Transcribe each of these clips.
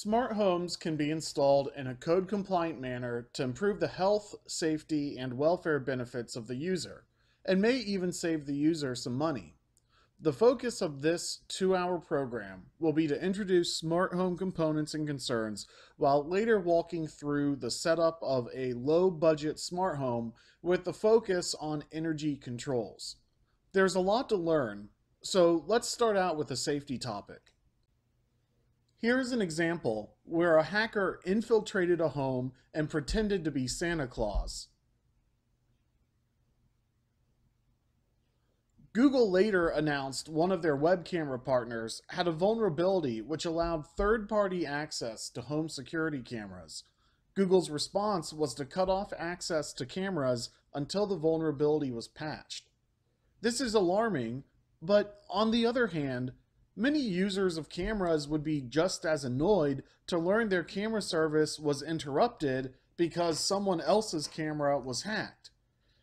Smart homes can be installed in a code-compliant manner to improve the health, safety, and welfare benefits of the user, and may even save the user some money. The focus of this 2-hour program will be to introduce smart home components and concerns while later walking through the setup of a low-budget smart home with the focus on energy controls. There's a lot to learn, so let's start out with a safety topic. Here's an example where a hacker infiltrated a home and pretended to be Santa Claus. Google later announced one of their web camera partners had a vulnerability which allowed third-party access to home security cameras. Google's response was to cut off access to cameras until the vulnerability was patched. This is alarming, but on the other hand, many users of cameras would be just as annoyed to learn their camera service was interrupted because someone else's camera was hacked.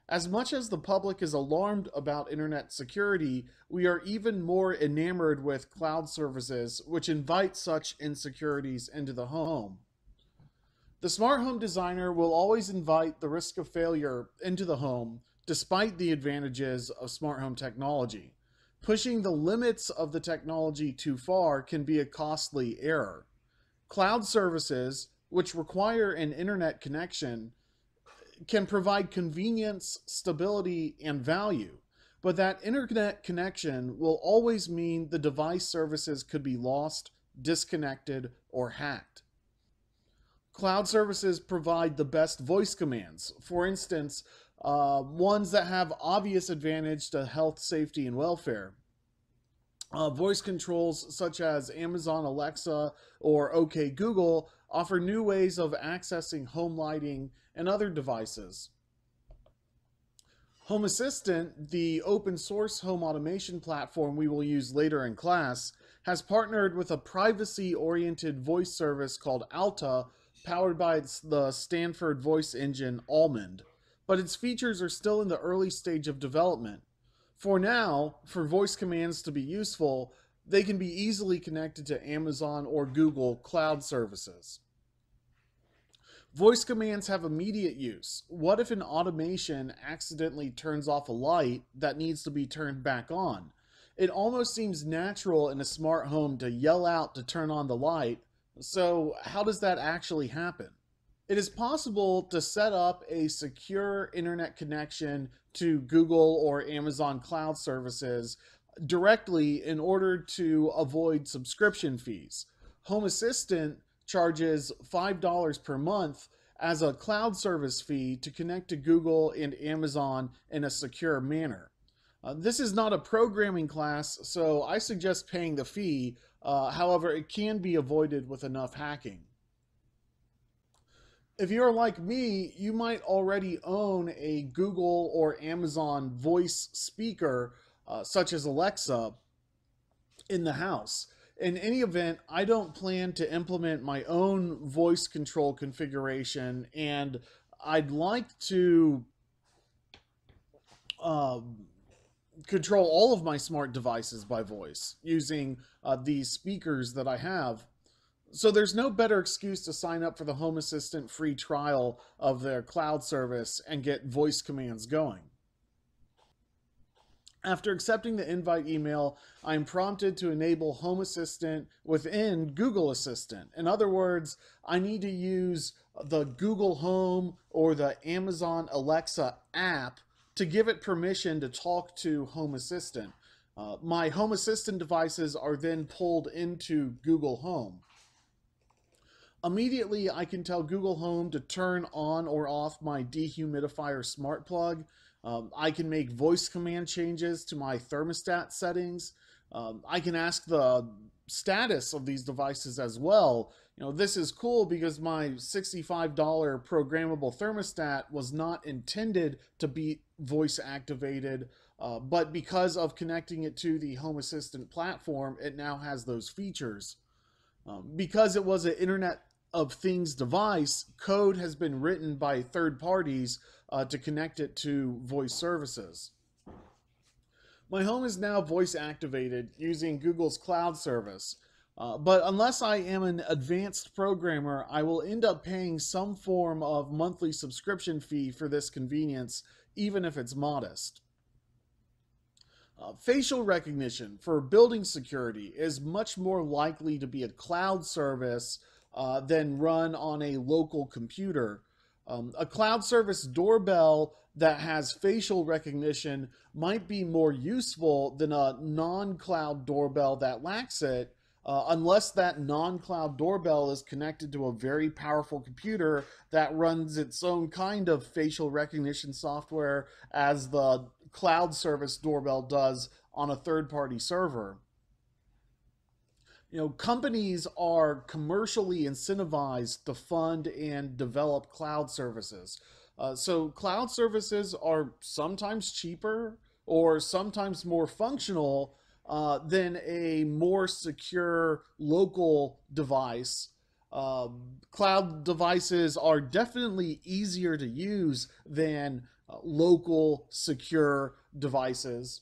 As much as the public is alarmed about internet security, we are even more enamored with cloud services which invite such insecurities into the home. The smart home designer will always invite the risk of failure into the home despite the advantages of smart home technology. Pushing the limits of the technology too far can be a costly error. Cloud services, which require an internet connection, can provide convenience, stability, and value, but that internet connection will always mean the device services could be lost, disconnected, or hacked. Cloud services provide the best voice commands, for instance, ones that have obvious advantage to health, safety, and welfare. Voice controls such as Amazon Alexa or OK Google offer new ways of accessing home lighting and other devices. Home Assistant, the open source home automation platform we will use later in class, has partnered with a privacy-oriented voice service called Alta, powered by the Stanford voice engine Almond, but its features are still in the early stage of development. For now, for voice commands to be useful, they can be easily connected to Amazon or Google cloud services. Voice commands have immediate use. What if an automation accidentally turns off a light that needs to be turned back on? It almost seems natural in a smart home to yell out to turn on the light, so how does that actually happen? It is possible to set up a secure internet connection to Google or Amazon cloud services directly in order to avoid subscription fees. Home Assistant charges $5 per month as a cloud service fee to connect to Google and Amazon in a secure manner. This is not a programming class, so I suggest paying the fee. However, it can be avoided with enough hacking. If you're like me, you might already own a Google or Amazon voice speaker, such as Alexa, in the house. In any event, I don't plan to implement my own voice control configuration, and I'd like to uh, control all of my smart devices by voice using these speakers that I have. So there's no better excuse to sign up for the Home Assistant free trial of their cloud service and get voice commands going. After accepting the invite email, I'm prompted to enable Home Assistant within Google Assistant. In other words, I need to use the Google Home or the Amazon Alexa app to give it permission to talk to Home Assistant. My Home Assistant devices are then pulled into Google Home. Immediately, I can tell Google Home to turn on or off my dehumidifier smart plug. I can make voice command changes to my thermostat settings. I can ask the status of these devices as well. This is cool because my $65 programmable thermostat was not intended to be voice activated, but because of connecting it to the Home Assistant platform, it now has those features. Because it was an Internet of Things device, code has been written by third parties to connect it to voice services. My home is now voice activated using Google's cloud service. But unless I am an advanced programmer, I will end up paying some form of monthly subscription fee for this convenience, even if it's modest. Facial recognition for building security is much more likely to be a cloud service than run on a local computer. A cloud service doorbell that has facial recognition might be more useful than a non cloud doorbell that lacks it, unless that non cloud doorbell is connected to a very powerful computer that runs its own kind of facial recognition software as the cloud service doorbell does on a third party server. Companies are commercially incentivized to fund and develop cloud services. So cloud services are sometimes cheaper or sometimes more functional than a more secure local device. Cloud devices are definitely easier to use than local secure devices.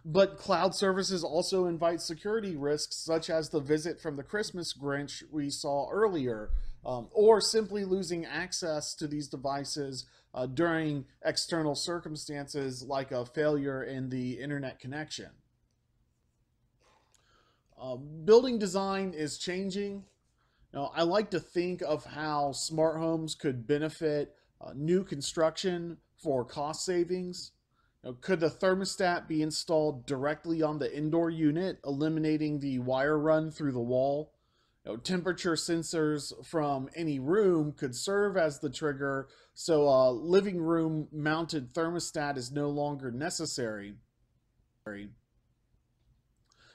But cloud services also invite security risks, such as the visit from the Christmas Grinch we saw earlier, or simply losing access to these devices during external circumstances like a failure in the internet connection. Building design is changing. I like to think of how smart homes could benefit new construction for cost savings. Could the thermostat be installed directly on the indoor unit, eliminating the wire run through the wall? Temperature sensors from any room could serve as the trigger, so a living room mounted thermostat is no longer necessary.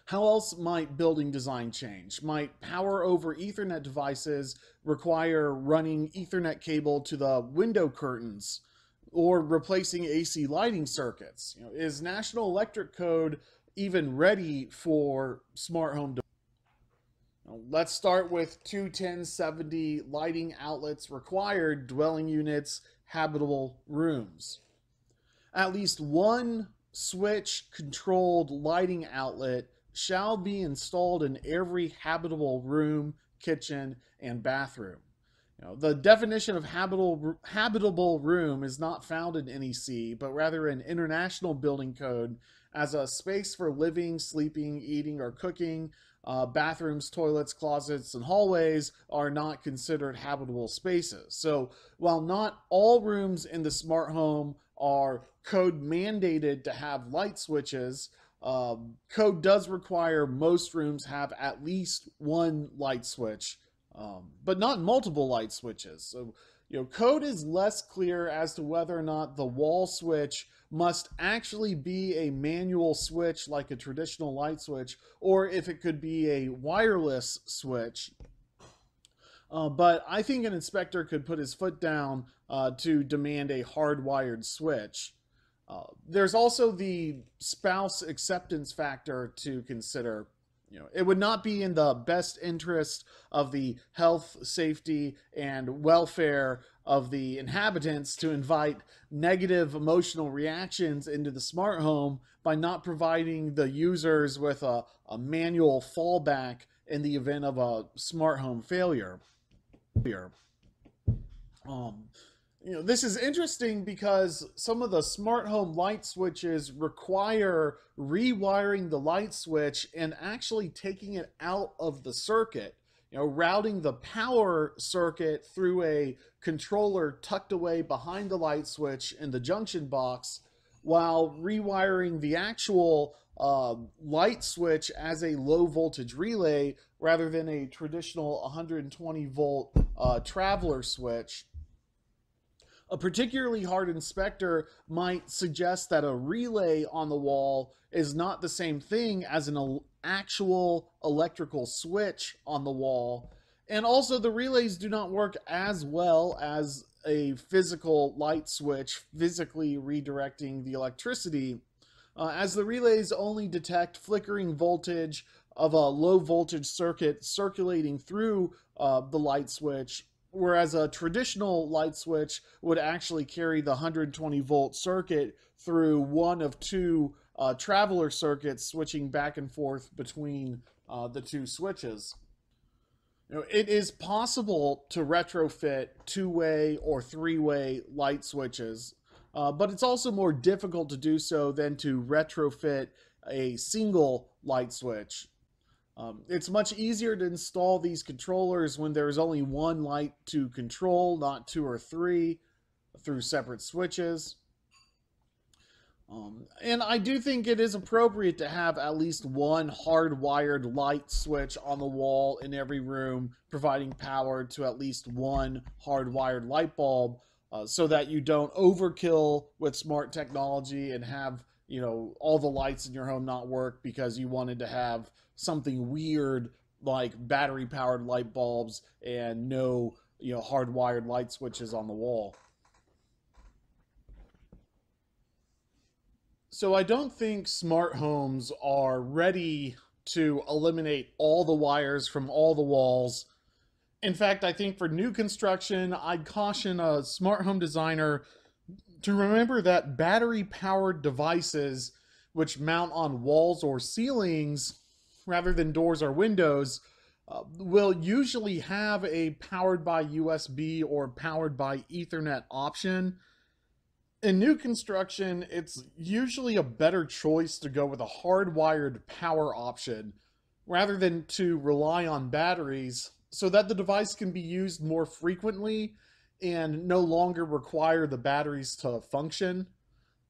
How else might building design change? Might power over Ethernet devices require running Ethernet cable to the window curtains or replacing AC lighting circuits? Is National Electric Code even ready for smart home? Let's start with 21070 lighting outlets required, dwelling units, habitable rooms. At least one switch controlled lighting outlet shall be installed in every habitable room, kitchen, and bathroom. The definition of habitable room is not found in NEC, but rather in International Building Code as a space for living, sleeping, eating, or cooking. Bathrooms, toilets, closets, and hallways are not considered habitable spaces. So while not all rooms in the smart home are code mandated to have light switches, code does require most rooms have at least one light switch, but not multiple light switches. So, code is less clear as to whether or not the wall switch must actually be a manual switch like a traditional light switch, or if it could be a wireless switch. But I think an inspector could put his foot down to demand a hardwired switch. There's also the spouse acceptance factor to consider. It would not be in the best interest of the health, safety, and welfare of the inhabitants to invite negative emotional reactions into the smart home by not providing the users with a manual fallback in the event of a smart home failure. This is interesting because some of the smart home light switches require rewiring the light switch and actually taking it out of the circuit, routing the power circuit through a controller tucked away behind the light switch in the junction box while rewiring the actual light switch as a low voltage relay rather than a traditional 120 volt traveler switch. A particularly hard inspector might suggest that a relay on the wall is not the same thing as an actual electrical switch on the wall. And also, the relays do not work as well as a physical light switch physically redirecting the electricity, as the relays only detect flickering voltage of a low voltage circuit circulating through the light switch, whereas a traditional light switch would actually carry the 120 volt circuit through one of two traveler circuits switching back and forth between the two switches. It is possible to retrofit two-way or three-way light switches, but it's also more difficult to do so than to retrofit a single light switch. It's much easier to install these controllers when there's only one light to control, not two or three, through separate switches. And I do think it is appropriate to have at least one hardwired light switch on the wall in every room, providing power to at least one hardwired light bulb, so that you don't overkill with smart technology and have, all the lights in your home not work because you wanted to have something weird like battery powered light bulbs and no, hardwired light switches on the wall. So I don't think smart homes are ready to eliminate all the wires from all the walls. In fact, I think for new construction, I'd caution a smart home designer to remember that battery powered devices, which mount on walls or ceilings rather than doors or windows, will usually have a powered by USB or powered by Ethernet option. In new construction, it's usually a better choice to go with a hardwired power option rather than to rely on batteries so that the device can be used more frequently and no longer require the batteries to function.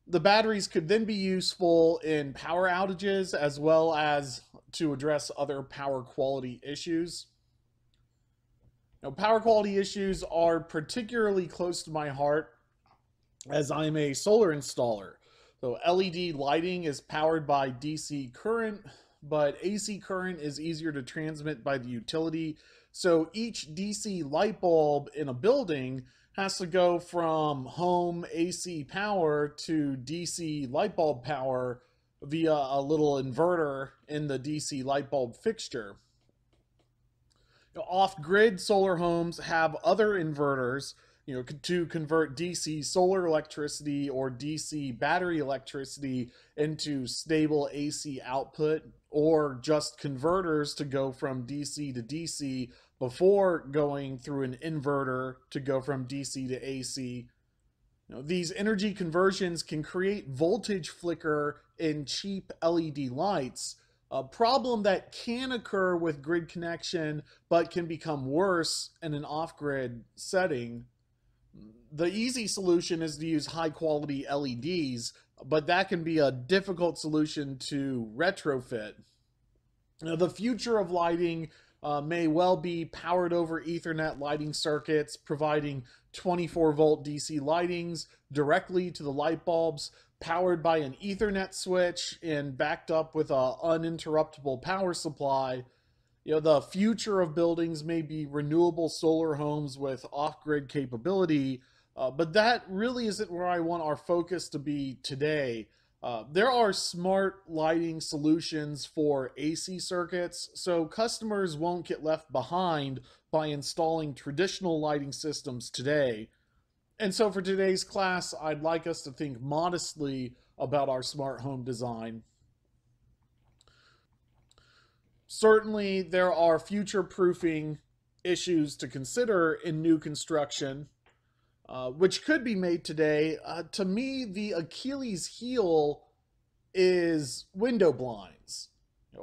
The batteries could then be useful in power outages as well as to address other power quality issues. Now, power quality issues are particularly close to my heart as I'm a solar installer. So LED lighting is powered by DC current, but AC current is easier to transmit by the utility. So each DC light bulb in a building has to go from home AC power to DC light bulb power via a little inverter in the DC light bulb fixture. Off-grid solar homes have other inverters, to convert DC solar electricity or DC battery electricity into stable AC output, or just converters to go from DC to DC before going through an inverter to go from DC to AC. These energy conversions can create voltage flicker in cheap LED lights, a problem that can occur with grid connection but can become worse in an off-grid setting. The easy solution is to use high quality LEDs, but that can be a difficult solution to retrofit. The future of lighting may well be powered over Ethernet lighting circuits, providing 24-volt DC lightings directly to the light bulbs, powered by an Ethernet switch and backed up with an uninterruptible power supply. The future of buildings may be renewable solar homes with off-grid capability, but that really isn't where I want our focus to be today. There are smart lighting solutions for AC circuits, so customers won't get left behind by installing traditional lighting systems today. And so for today's class, I'd like us to think modestly about our smart home design. Certainly, there are future-proofing issues to consider in new construction, which could be made today. To me, the Achilles heel is window blinds.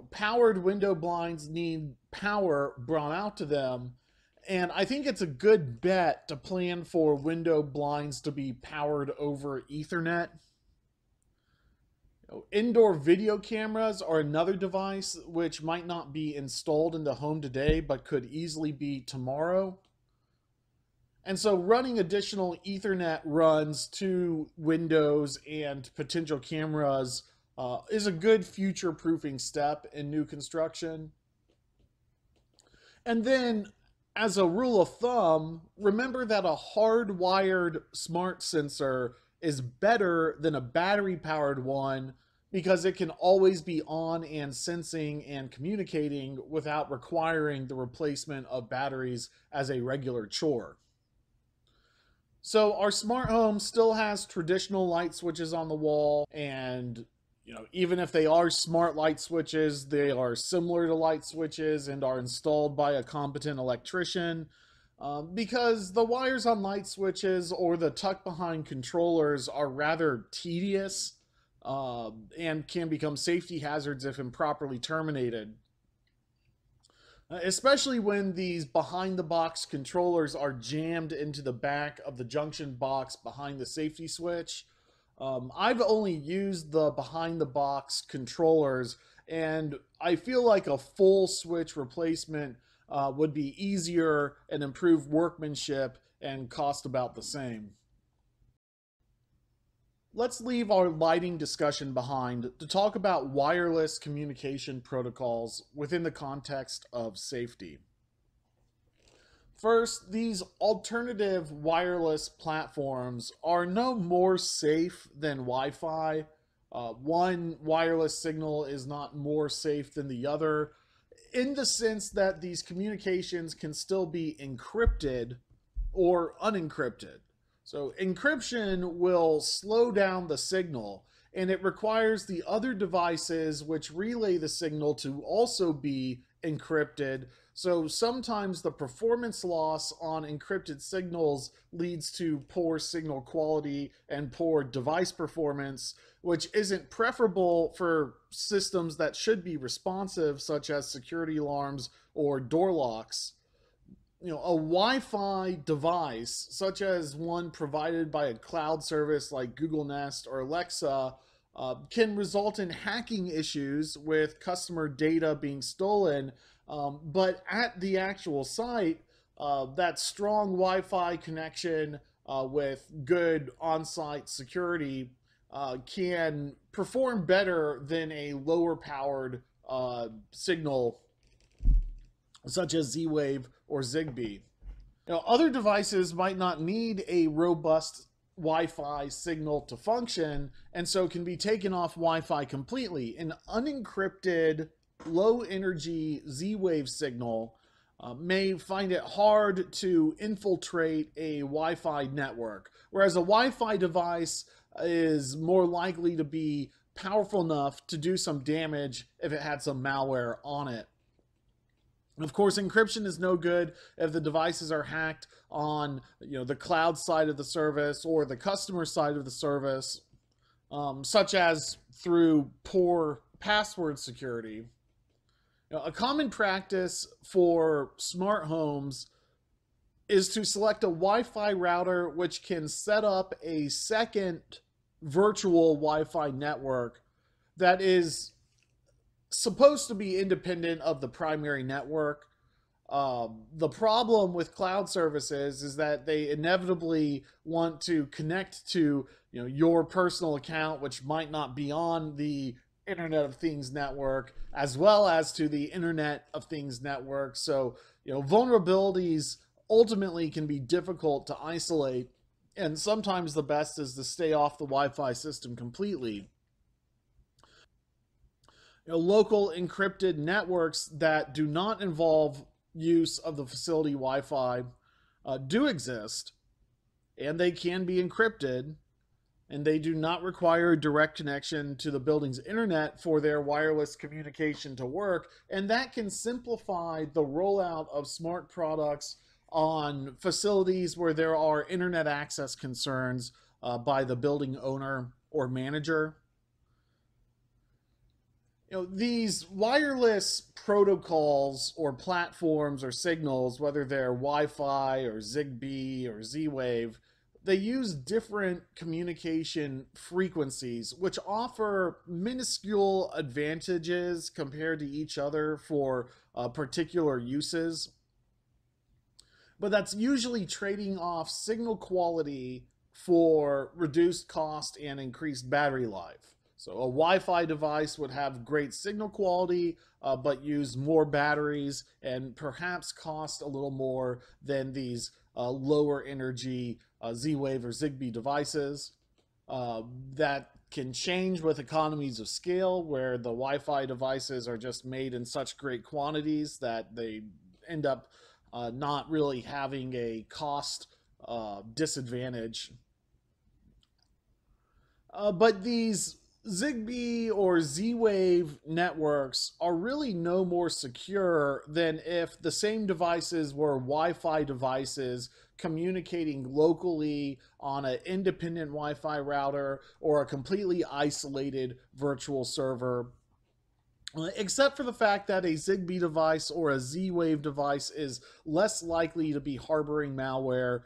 Powered window blinds need power brought out to them, and I think it's a good bet to plan for window blinds to be powered over Ethernet. Indoor video cameras are another device which might not be installed in the home today but could easily be tomorrow. And so running additional Ethernet runs to windows and potential cameras is a good future-proofing step in new construction. And then, as a rule of thumb, remember that a hardwired smart sensor is better than a battery-powered one because it can always be on and sensing and communicating without requiring the replacement of batteries as a regular chore. So our smart home still has traditional light switches on the wall and Even if they are smart light switches, they are similar to light switches and are installed by a competent electrician. Because the wires on light switches or the tuck behind controllers are rather tedious and can become safety hazards if improperly terminated. Especially when these behind the box controllers are jammed into the back of the junction box behind the safety switch. I've only used the behind the box controllers, and I feel like a full switch replacement would be easier and improve workmanship and cost about the same. Let's leave our lighting discussion behind to talk about wireless communication protocols within the context of safety. First, these alternative wireless platforms are no more safe than Wi Fi. One wireless signal is not more safe than the other, in the sense that these communications can still be encrypted or unencrypted. So, encryption will slow down the signal, and it requires the other devices which relay the signal to also be encrypted. So, sometimes the performance loss on encrypted signals leads to poor signal quality and poor device performance, which isn't preferable for systems that should be responsive, such as security alarms or door locks. A Wi-Fi device, such as one provided by a cloud service like Google Nest or Alexa, can result in hacking issues with customer data being stolen. But at the actual site, that strong Wi-Fi connection with good on-site security can perform better than a lower powered signal such as Z-Wave or Zigbee. Other devices might not need a robust Wi-Fi signal to function, and so can be taken off Wi-Fi completely. An unencrypted, low-energy Z-Wave signal may find it hard to infiltrate a Wi-Fi network, whereas a Wi-Fi device is more likely to be powerful enough to do some damage if it had some malware on it. Of course, encryption is no good if the devices are hacked on the cloud side of the service or the customer side of the service, such as through poor password security. A common practice for smart homes is to select a Wi-Fi router which can set up a second virtual Wi-Fi network that is supposed to be independent of the primary network. The problem with cloud services is that they inevitably want to connect to your personal account, which might not be on the Internet of Things network, as well as to the Internet of Things network. So vulnerabilities ultimately can be difficult to isolate, and sometimes the best is to stay off the Wi-Fi system completely. Local encrypted networks that do not involve use of the facility Wi-Fi do exist, and they can be encrypted, and they do not require direct connection to the building's internet for their wireless communication to work, and that can simplify the rollout of smart products on facilities where there are internet access concerns by the building owner or manager. These wireless protocols or platforms or signals, whether they're Wi-Fi or Zigbee or Z-Wave, they use different communication frequencies, which offer minuscule advantages compared to each other for particular uses. But that's usually trading off signal quality for reduced cost and increased battery life. So a Wi-Fi device would have great signal quality, but use more batteries and perhaps cost a little more than these lower energy Z-Wave or Zigbee devices. That can change with economies of scale, where the Wi-Fi devices are just made in such great quantities that they end up not really having a cost disadvantage. But these Zigbee or Z-Wave networks are really no more secure than if the same devices were Wi-Fi devices communicating locally on an independent Wi-Fi router or a completely isolated virtual server. Except for the fact that a Zigbee device or a Z-Wave device is less likely to be harboring malware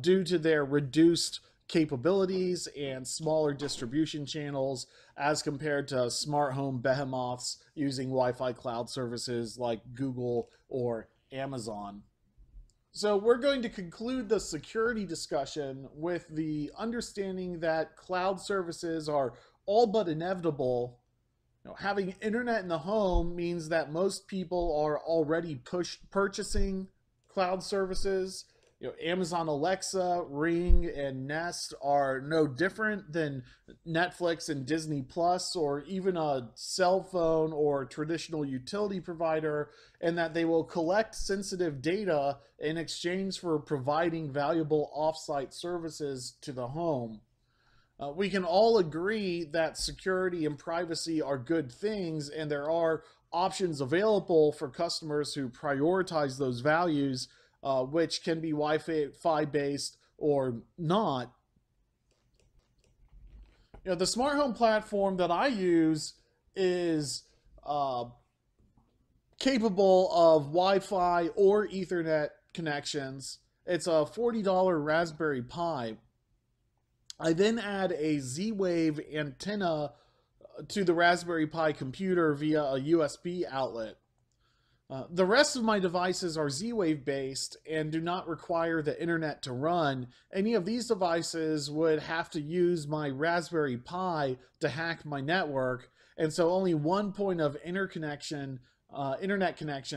due to their reduced capabilities and smaller distribution channels as compared to smart home behemoths using Wi-Fi cloud services like Google or Amazon. So we're going to conclude the security discussion with the understanding that cloud services are all but inevitable. Having internet in the home means that most people are already purchasing cloud services. Amazon Alexa, Ring, and Nest are no different than Netflix and Disney Plus, or even a cell phone or traditional utility provider, and that they will collect sensitive data in exchange for providing valuable offsite services to the home. We can all agree that security and privacy are good things, and there are options available for customers who prioritize those values, which can be Wi-Fi based or not. The smart home platform that I use is uh, capable of Wi-Fi or Ethernet connections. It's a $40 Raspberry Pi. I then add a Z-Wave antenna to the Raspberry Pi computer via a USB outlet. The rest of my devices are Z-Wave based and do not require the internet to run. Any of these devices would have to use my Raspberry Pi to hack my network, and so only one point of internet connection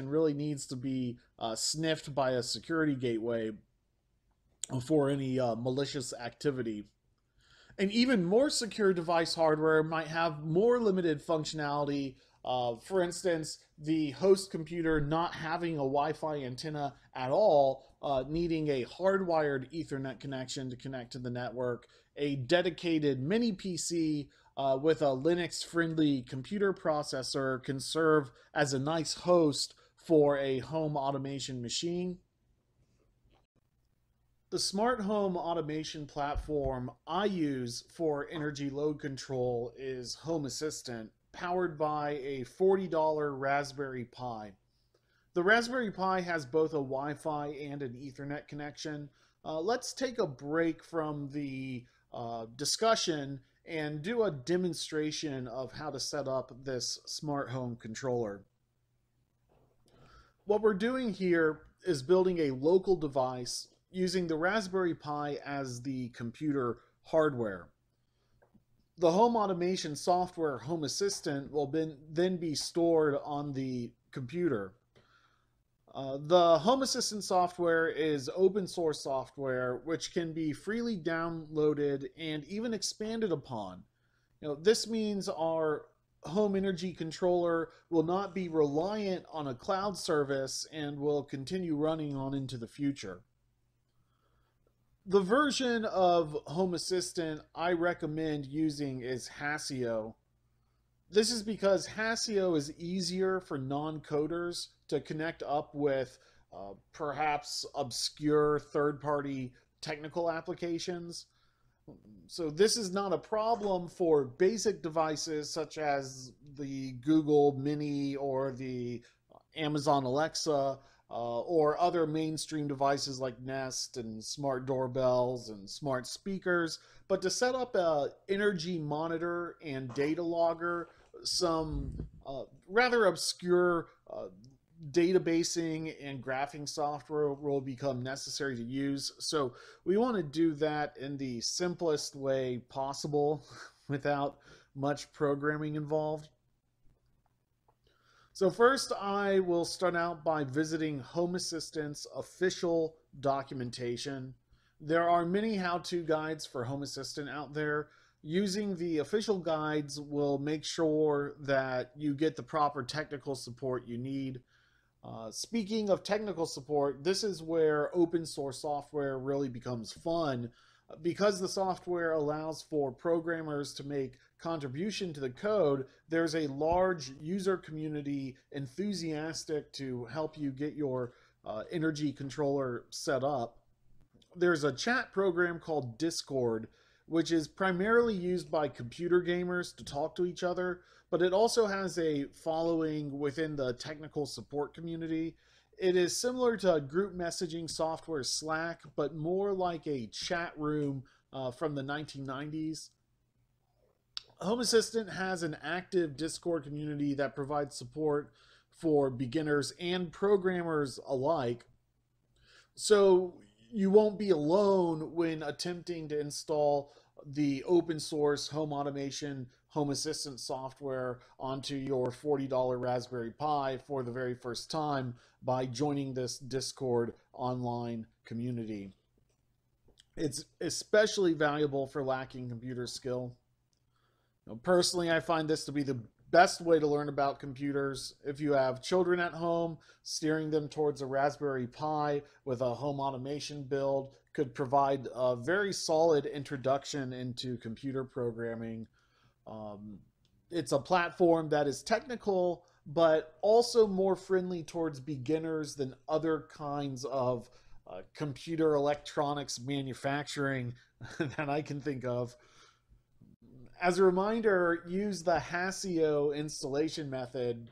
really needs to be sniffed by a security gateway for any malicious activity. An even more secure device hardware might have more limited functionality. For instance, the host computer not having a Wi-Fi antenna at all, needing a hardwired Ethernet connection to connect to the network, a dedicated mini PC with a Linux-friendly computer processor can serve as a nice host for a home automation machine. The smart home automation platform I use for energy load control is Home Assistant, powered by a $40 Raspberry Pi. The Raspberry Pi has both a Wi-Fi and an Ethernet connection. Let's take a break from the discussion and do a demonstration of how to set up this smart home controller. What we're doing here is building a local device using the Raspberry Pi as the computer hardware. The home automation software Home Assistant will then be stored on the computer. The Home Assistant software is open source software which can be freely downloaded and even expanded upon. This means our home energy controller will not be reliant on a cloud service and will continue running on into the future. The version of Home Assistant I recommend using is Hasio. This is because Hasio is easier for non-coders to connect up with perhaps obscure third-party technical applications. So this is not a problem for basic devices such as the Google Mini or the Amazon Alexa, or other mainstream devices like Nest and smart doorbells and smart speakers. But to set up a energy monitor and data logger, some rather obscure databasing and graphing software will become necessary to use. So we want to do that in the simplest way possible without much programming involved. So first I will start out by visiting Home Assistant's official documentation. There are many how-to guides for Home Assistant out there. Using the official guides will make sure that you get the proper technical support you need. Speaking of technical support, this is where open source software really becomes fun because the software allows for programmers to make contribution to the code, there's a large user community enthusiastic to help you get your energy controller set up. There's a chat program called Discord, which is primarily used by computer gamers to talk to each other, but it also has a following within the technical support community. It is similar to group messaging software Slack, but more like a chat room from the 1990s. Home Assistant has an active Discord community that provides support for beginners and programmers alike. So you won't be alone when attempting to install the open source home automation Home Assistant software onto your $40 Raspberry Pi for the very first time by joining this Discord online community. It's especially valuable for lacking computer skill. Personally, I find this to be the best way to learn about computers. If you have children at home, steering them towards a Raspberry Pi with a home automation build could provide a very solid introduction into computer programming. It's a platform that is technical, but also more friendly towards beginners than other kinds of computer electronics manufacturing that I can think of. As a reminder, use the Hasio installation method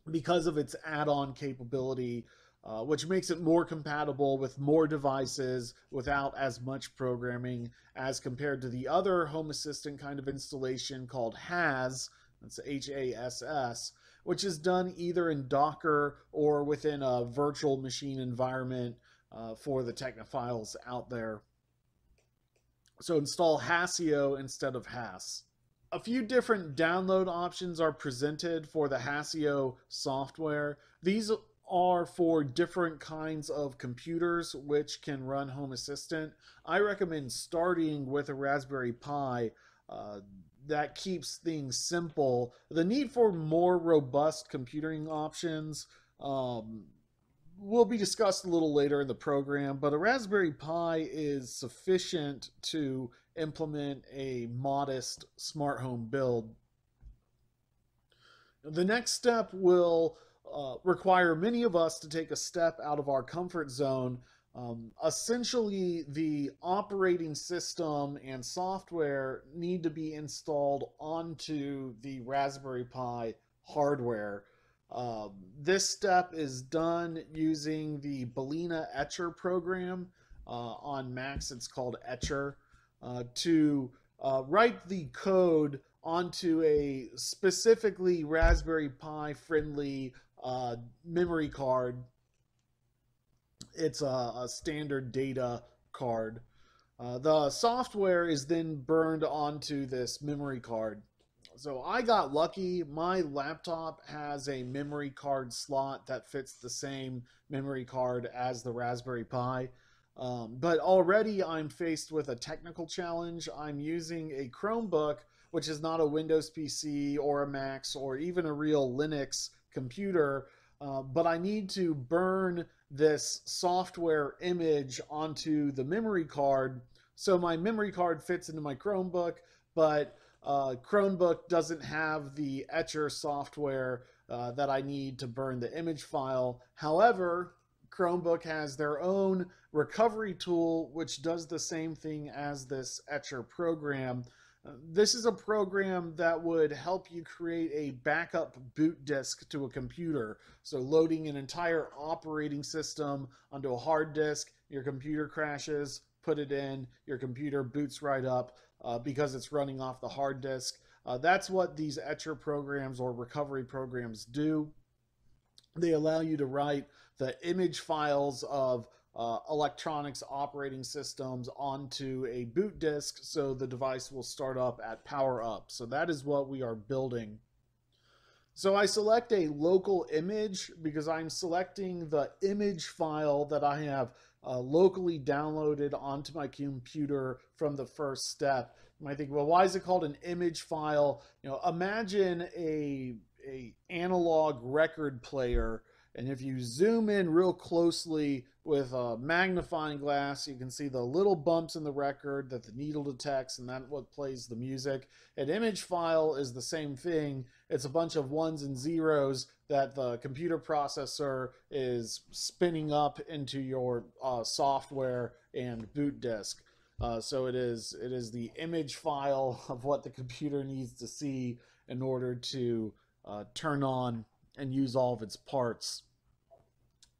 because of its add-on capability, which makes it more compatible with more devices without as much programming as compared to the other Home Assistant kind of installation called HASS, that's HASS, which is done either in Docker or within a virtual machine environment for the technophiles out there. So install Hasio instead of HASS. A few different download options are presented for the Hasio software. These are for different kinds of computers which can run Home Assistant. I recommend starting with a Raspberry Pi. That keeps things simple. The need for more robust computing options will be discussed a little later in the program, but a Raspberry Pi is sufficient to implement a modest smart home build. The next step will require many of us to take a step out of our comfort zone. Essentially, the operating system and software need to be installed onto the Raspberry Pi hardware. This step is done using the Balena Etcher program. On Macs, it's called Etcher. To write the code onto a specifically Raspberry Pi friendly memory card. It's a standard data card. The software is then burned onto this memory card. So I got lucky. My laptop has a memory card slot that fits the same memory card as the Raspberry Pi. But already I'm faced with a technical challenge. I'm using a Chromebook, which is not a Windows PC or a Mac or even a real Linux computer, but I need to burn this software image onto the memory card. So my memory card fits into my Chromebook, but Chromebook doesn't have the Etcher software that I need to burn the image file. However, Chromebook has their own recovery tool which does the same thing as this Etcher program. This is a program that would help you create a backup boot disk to a computer. So loading an entire operating system onto a hard disk, your computer crashes, put it in, your computer boots right up because it's running off the hard disk. That's what these Etcher programs or recovery programs do. They allow you to write the image files of electronics operating systems onto a boot disk so the device will start up at power up. So that is what we are building. So I select a local image because I'm selecting the image file that I have locally downloaded onto my computer from the first step. You might think, well, why is it called an image file? Imagine a analog record player, And if you zoom in real closely with a magnifying glass, you can see the little bumps in the record that the needle detects, and that's what plays the music. An image file is the same thing. It's a bunch of ones and zeros that the computer processor is spinning up into your software and boot disk. So it is the image file of what the computer needs to see in order to turn on and use all of its parts.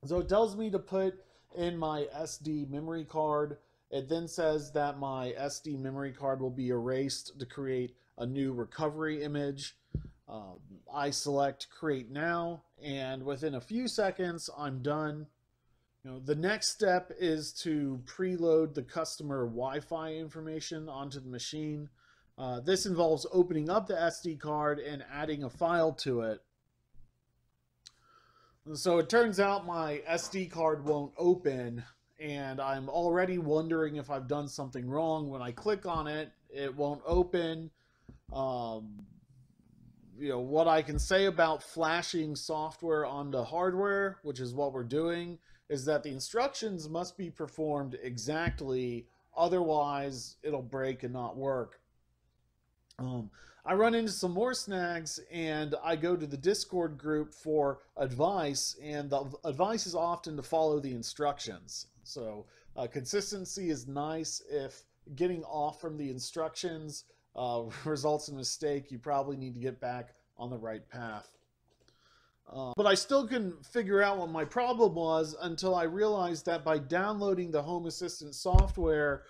So it tells me to put in my SD memory card. It then says that my SD memory card will be erased to create a new recovery image. I select create now, and within a few seconds I'm done. The next step is to preload the customer Wi-Fi information onto the machine. This involves opening up the SD card and adding a file to it. So it turns out my SD card won't open, and I'm already wondering if I've done something wrong. When I click on it, it won't open. What I can say about flashing software onto hardware, which is what we're doing, is that the instructions must be performed exactly, otherwise it'll break and not work. I run into some more snags, and I go to the Discord group for advice, and the advice is often to follow the instructions. So consistency is nice. If getting off from the instructions results in a mistake, you probably need to get back on the right path. But I still couldn't figure out what my problem was until I realized that by downloading the Home Assistant software,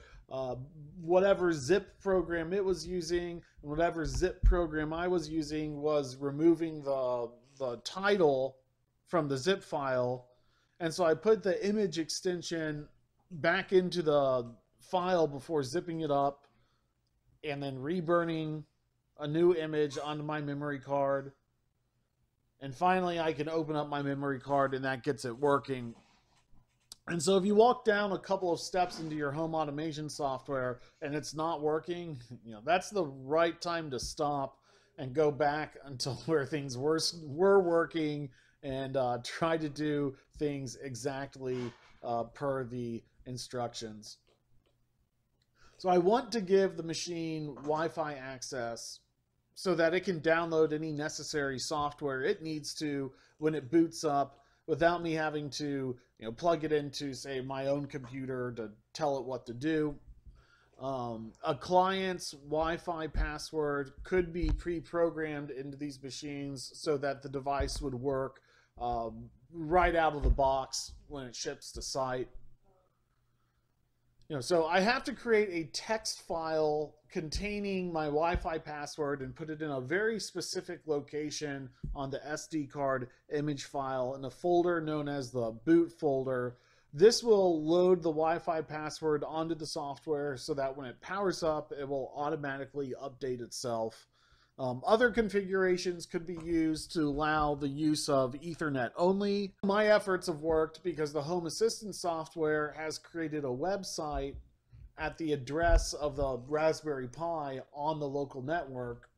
whatever zip program it was using, whatever zip program I was using was removing the title from the zip file. And so I put the image extension back into the file before zipping it up, and then reburning a new image onto my memory card. And finally, I can open up my memory card, and that gets it working. And so if you walk down a couple of steps into your home automation software and it's not working, that's the right time to stop and go back until where things were working, and try to do things exactly per the instructions. So I want to give the machine Wi-Fi access so that it can download any necessary software it needs to when it boots up, without me having to plug it into, say, my own computer to tell it what to do. A client's Wi-Fi password could be pre-programmed into these machines so that the device would work right out of the box when it ships to site. So I have to create a text file containing my Wi-Fi password and put it in a very specific location on the SD card image file in a folder known as the boot folder. This will load the Wi-Fi password onto the software so that when it powers up, it will automatically update itself. Other configurations could be used to allow the use of Ethernet only. My efforts have worked because the Home Assistant software has created a website at the address of the Raspberry Pi on the local network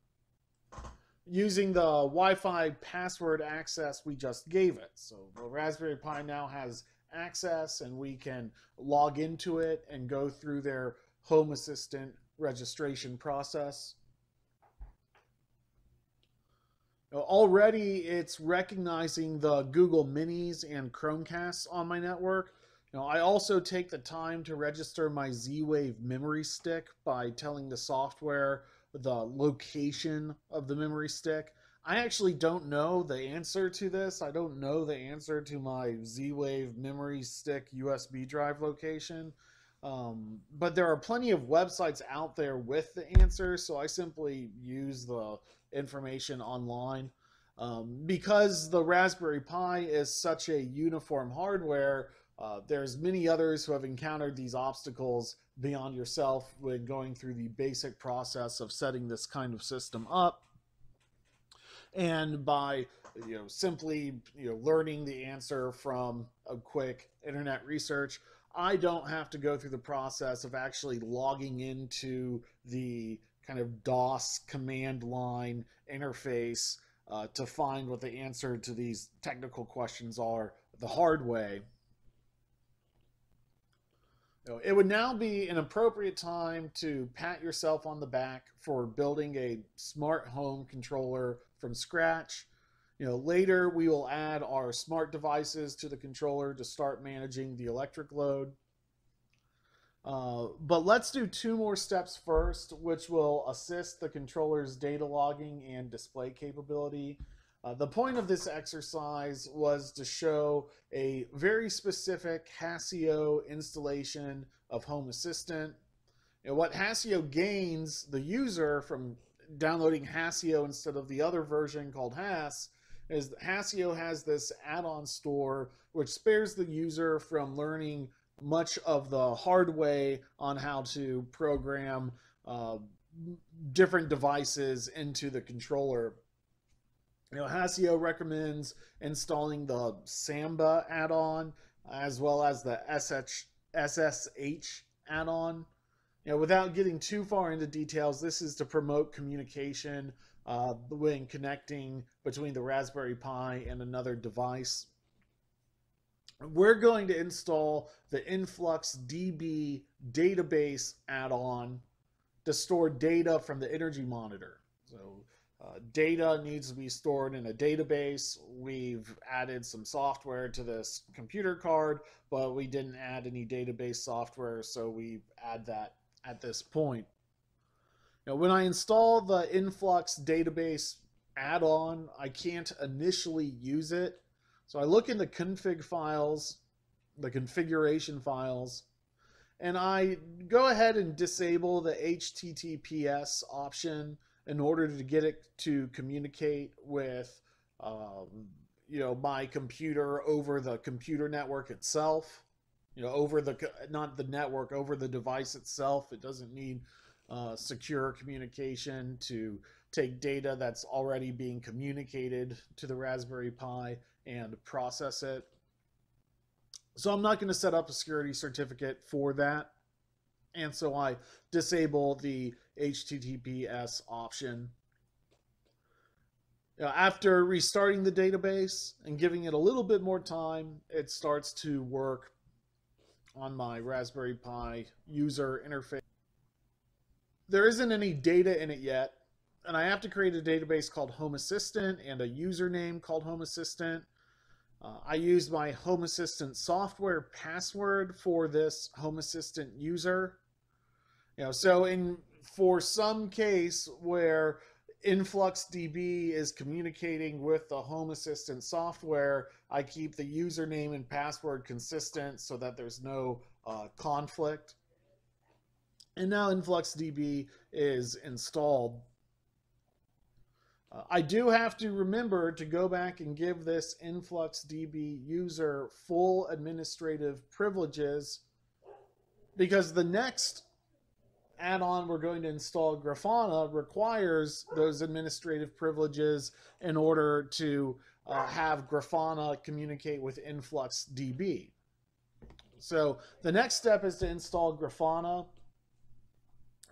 using the Wi-Fi password access we just gave it. So the Raspberry Pi now has access, and we can log into it and go through their Home Assistant registration process. Already it's recognizing the Google Minis and Chromecasts on my network. I also take the time to register my Z-Wave memory stick by telling the software the location of the memory stick. I actually don't know the answer to this. I don't know the answer to my Z-Wave memory stick USB drive location. But there are plenty of websites out there with the answer, so I simply use the information online. Because the Raspberry Pi is such a uniform hardware, there's many others who have encountered these obstacles beyond yourself when going through the basic process of setting this kind of system up. And by simply learning the answer from a quick internet research, I don't have to go through the process of actually logging into the kind of DOS command line interface to find what the answer to these technical questions are the hard way. It would now be an appropriate time to pat yourself on the back for building a smart home controller from scratch. Later we will add our smart devices to the controller to start managing the electric load. But let's do two more steps first, which will assist the controller's data logging and display capability. The point of this exercise was to show a very specific Hasio installation of Home Assistant. What Hasio gains the user from downloading Hasio instead of the other version called Has is Hasio has this add-on store which spares the user from learning much of the hard way on how to program different devices into the controller. Hasio recommends installing the Samba add-on as well as the SSH add-on. Without getting too far into details, this is to promote communication when connecting between the Raspberry Pi and another device. We're going to install the InfluxDB database add-on to store data from the Energy Monitor. So data needs to be stored in a database. We've added some software to this computer card, but we didn't add any database software, so we add that at this point. When I install the Influx database add-on, I can't initially use it. So I look in the config files, the configuration files, and I go ahead and disable the HTTPS option in order to get it to communicate with my computer over the computer network itself. Over the, not the network, over the device itself. It doesn't need secure communication to take data that's already being communicated to the Raspberry Pi and process it. So I'm not going to set up a security certificate for that. And so I disable the HTTPS option. After restarting the database and giving it a little bit more time, it starts to work on my Raspberry Pi user interface. There isn't any data in it yet, and I have to create a database called Home Assistant and a username called Home Assistant. I used my Home Assistant software password for this Home Assistant user. So for some case where InfluxDB is communicating with the Home Assistant software, I keep the username and password consistent so that there's no conflict. And now InfluxDB is installed. I do have to remember to go back and give this InfluxDB user full administrative privileges, because the next add-on we're going to install, Grafana, requires those administrative privileges in order to have Grafana communicate with InfluxDB. So the next step is to install Grafana.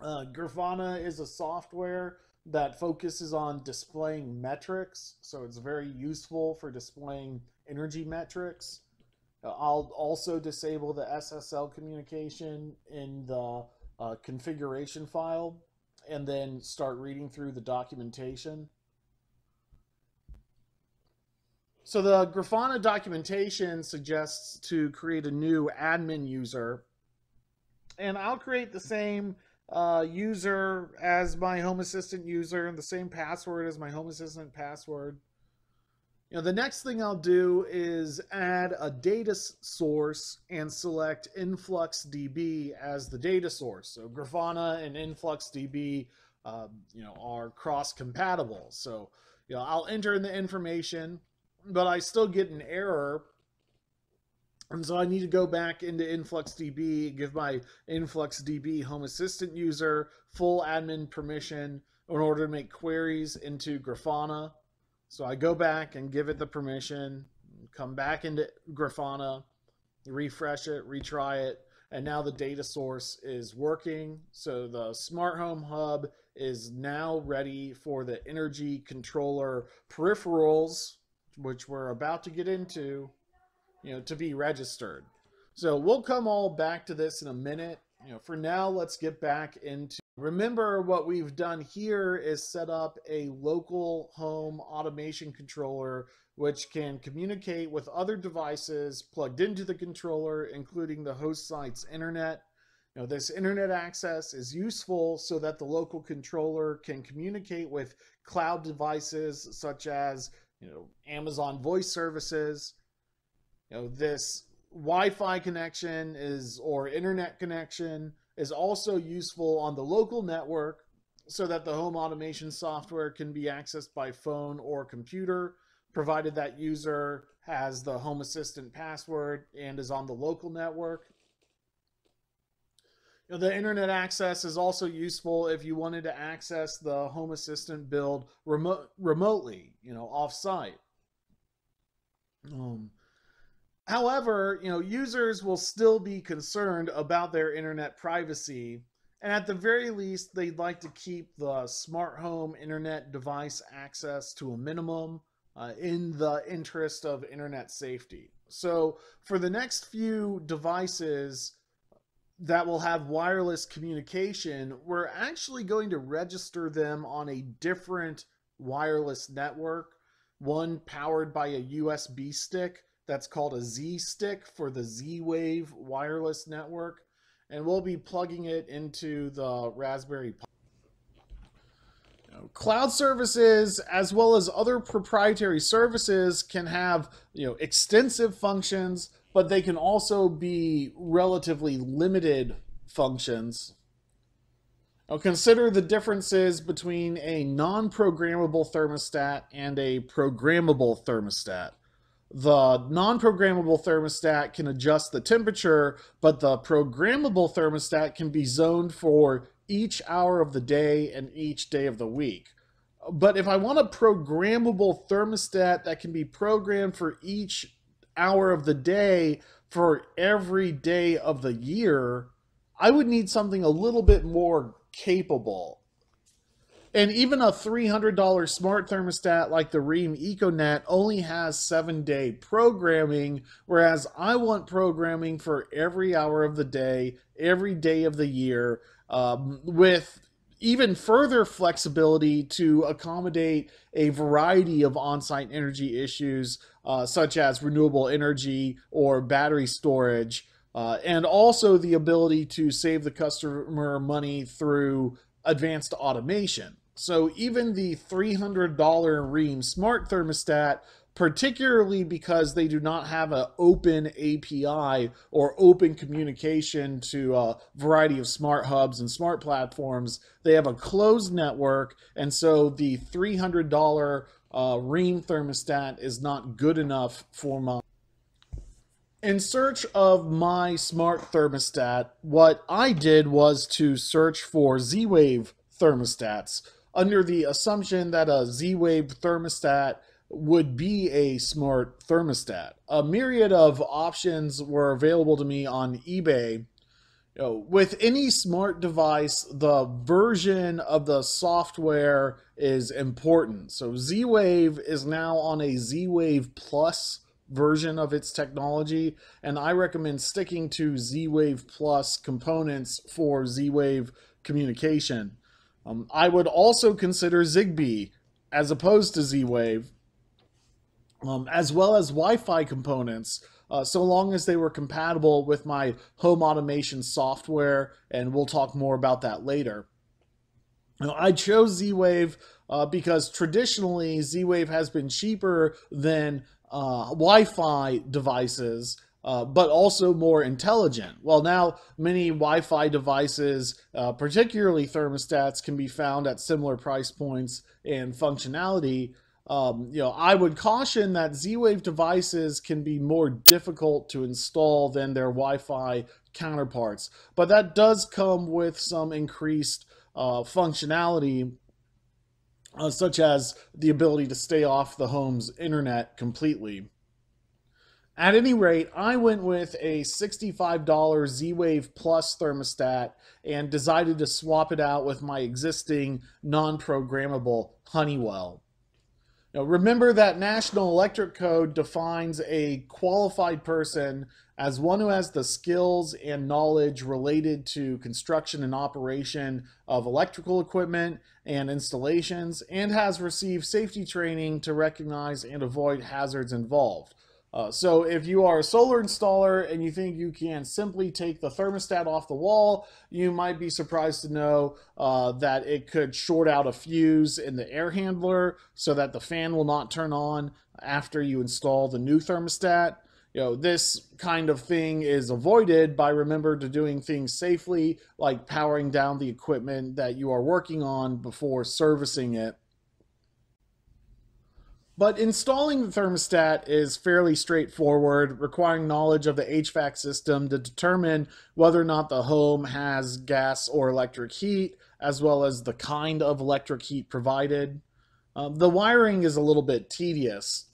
Grafana is a software that focuses on displaying metrics, so it's very useful for displaying energy metrics. I'll also disable the SSL communication in the configuration file and then start reading through the documentation. So the Grafana documentation suggests to create a new admin user, and I'll create the same user as my Home Assistant user and the same password as my Home Assistant password. The next thing I'll do is add a data source and select InfluxDB as the data source. So Grafana and InfluxDB, are cross-compatible. So, I'll enter in the information, but I still get an error. And so I need to go back into InfluxDB, give my InfluxDB Home Assistant user full admin permission in order to make queries into Grafana. So I go back and give it the permission, come back into Grafana, refresh it, retry it, and now the data source is working. So the Smart Home Hub is now ready for the energy controller peripherals, which we're about to get into, to be registered. So we'll come all back to this in a minute. For now, let's get back into. Remember, what we've done here is set up a local home automation controller which can communicate with other devices plugged into the controller, including the host site's internet. This internet access is useful so that the local controller can communicate with cloud devices such as Amazon Voice Services. This Wi-Fi connection or internet connection is also useful on the local network so that the home automation software can be accessed by phone or computer, provided that user has the Home Assistant password and is on the local network. The internet access is also useful if you wanted to access the Home Assistant build remotely, off-site. However, users will still be concerned about their internet privacy, and at the very least, they'd like to keep the smart home internet device access to a minimum in the interest of internet safety. So for the next few devices that will have wireless communication, we're actually going to register them on a different wireless network, one powered by a USB stick that's called a Z-Stick for the Z-Wave wireless network, and we'll be plugging it into the Raspberry Pi. Cloud services, as well as other proprietary services, can have extensive functions, but they can also be relatively limited functions. Now consider the differences between a non-programmable thermostat and a programmable thermostat. The non-programmable thermostat can adjust the temperature, but the programmable thermostat can be zoned for each hour of the day and each day of the week. But if I want a programmable thermostat that can be programmed for each hour of the day for every day of the year, I would need something a little bit more capable. And even a $300 smart thermostat like the Rheem EcoNet only has 7-day programming, whereas I want programming for every hour of the day, every day of the year, with even further flexibility to accommodate a variety of on-site energy issues, such as renewable energy or battery storage, and also the ability to save the customer money through advanced automation. So even the $300 Rheem smart thermostat, particularly because they do not have an open API or open communication to a variety of smart hubs and smart platforms, they have a closed network, and so the $300 Rheem thermostat is not good enough for my. In search of my smart thermostat, what I did was to search for Z-Wave thermostats under the assumption that a Z-Wave thermostat would be a smart thermostat. A myriad of options were available to me on eBay. With any smart device, the version of the software is important. So Z-Wave is now on a Z-Wave Plus version of its technology, and I recommend sticking to Z-Wave Plus components for Z-Wave communication. I would also consider Zigbee as opposed to Z-Wave, as well as Wi-Fi components, so long as they were compatible with my home automation software, and we'll talk more about that later. Now, I chose Z-Wave because traditionally Z-Wave has been cheaper than Wi-Fi devices, but also more intelligent. Well, now many Wi-Fi devices, particularly thermostats, can be found at similar price points and functionality. I would caution that Z-Wave devices can be more difficult to install than their Wi-Fi counterparts, but that does come with some increased functionality, such as the ability to stay off the home's internet completely. At any rate, I went with a $65 Z-Wave Plus thermostat and decided to swap it out with my existing non-programmable Honeywell. Now, remember that National Electric Code defines a qualified person as one who has the skills and knowledge related to construction and operation of electrical equipment and installations and has received safety training to recognize and avoid hazards involved. So if you are a solar installer and you think you can simply take the thermostat off the wall, you might be surprised to know that it could short out a fuse in the air handler so that the fan will not turn on after you install the new thermostat. This kind of thing is avoided by remember to doing things safely, like powering down the equipment that you are working on before servicing it. But installing the thermostat is fairly straightforward, requiring knowledge of the HVAC system to determine whether or not the home has gas or electric heat, as well as the kind of electric heat provided. The wiring is a little bit tedious.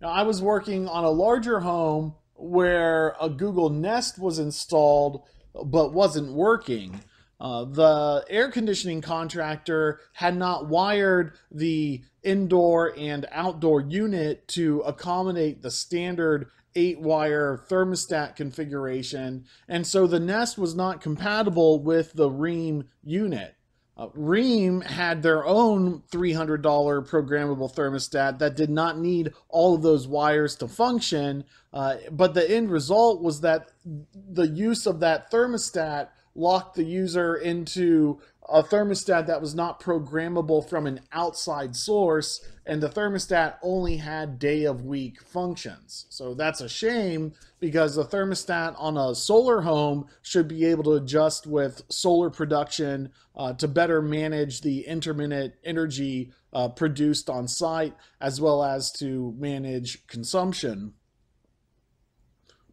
Now, I was working on a larger home where a Google Nest was installed but wasn't working. The air conditioning contractor had not wired the indoor and outdoor unit to accommodate the standard 8-wire thermostat configuration, and so the Nest was not compatible with the Rheem unit. Rheem had their own $300 programmable thermostat that did not need all of those wires to function, but the end result was that the use of that thermostat locked the user into a thermostat that was not programmable from an outside source, and the thermostat only had day of week functions. So that's a shame because the thermostat on a solar home should be able to adjust with solar production to better manage the intermittent energy produced on site, as well as to manage consumption.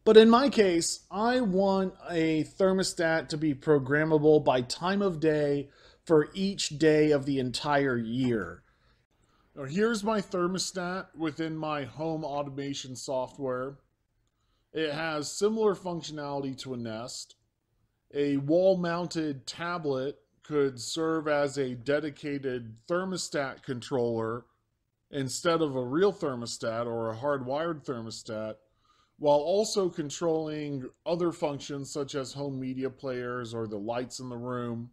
But in my case, I want a thermostat to be programmable by time of day for each day of the entire year. Now, here's my thermostat within my home automation software. It has similar functionality to a Nest. A wall-mounted tablet could serve as a dedicated thermostat controller instead of a real thermostat or a hardwired thermostat, while also controlling other functions such as home media players or the lights in the room.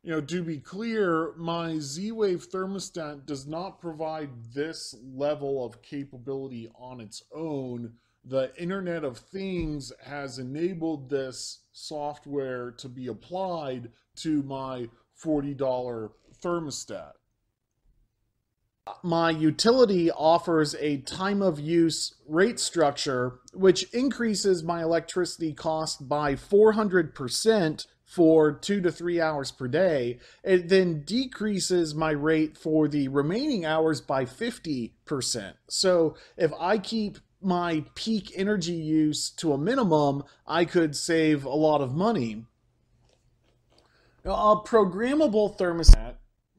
To be clear, my Z-Wave thermostat does not provide this level of capability on its own. The Internet of Things has enabled this software to be applied to my $40 thermostat. My utility offers a time of use rate structure, which increases my electricity cost by 400% for 2 to 3 hours per day. It then decreases my rate for the remaining hours by 50%. So if I keep my peak energy use to a minimum, I could save a lot of money. Now, a programmable thermostat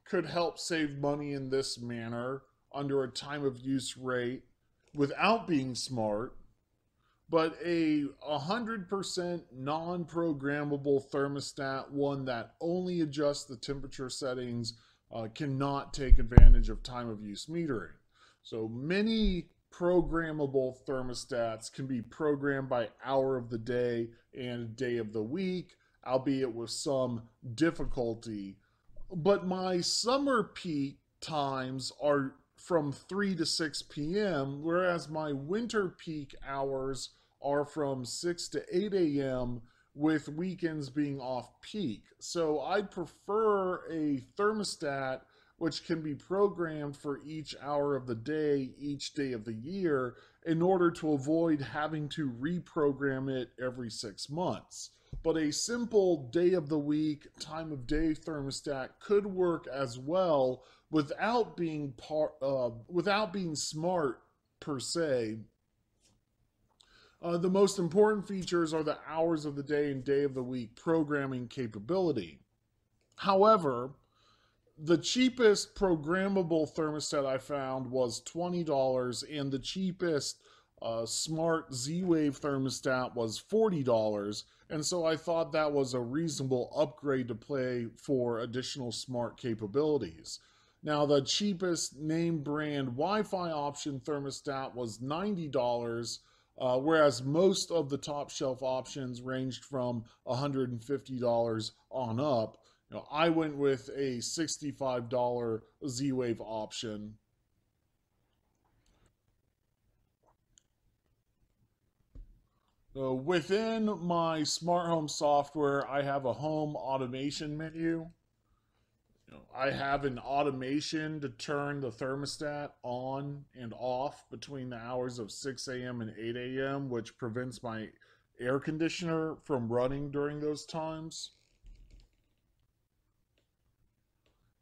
could help save money in this manner under a time of use rate without being smart, but a 100% non-programmable thermostat, one that only adjusts the temperature settings, cannot take advantage of time of use metering. So many programmable thermostats can be programmed by hour of the day and day of the week, albeit with some difficulty. But my summer peak times are from 3 to 6 p.m., whereas my winter peak hours are from 6 to 8 a.m., with weekends being off peak. So I'd prefer a thermostat which can be programmed for each hour of the day, each day of the year, in order to avoid having to reprogram it every 6 months. But a simple day of the week, time of day thermostat could work as well without being smart per se. The most important features are the hours of the day and day of the week programming capability. However, the cheapest programmable thermostat I found was $20, and the cheapest a smart Z-Wave thermostat was $40, and so I thought that was a reasonable upgrade to pay for additional smart capabilities. Now, the cheapest name brand Wi Fi option thermostat was $90, whereas most of the top shelf options ranged from $150 on up. I went with a $65 Z Wave option. So within my smart home software, I have a home automation menu. I have an automation to turn the thermostat on and off between the hours of 6 a.m. and 8 a.m., which prevents my air conditioner from running during those times.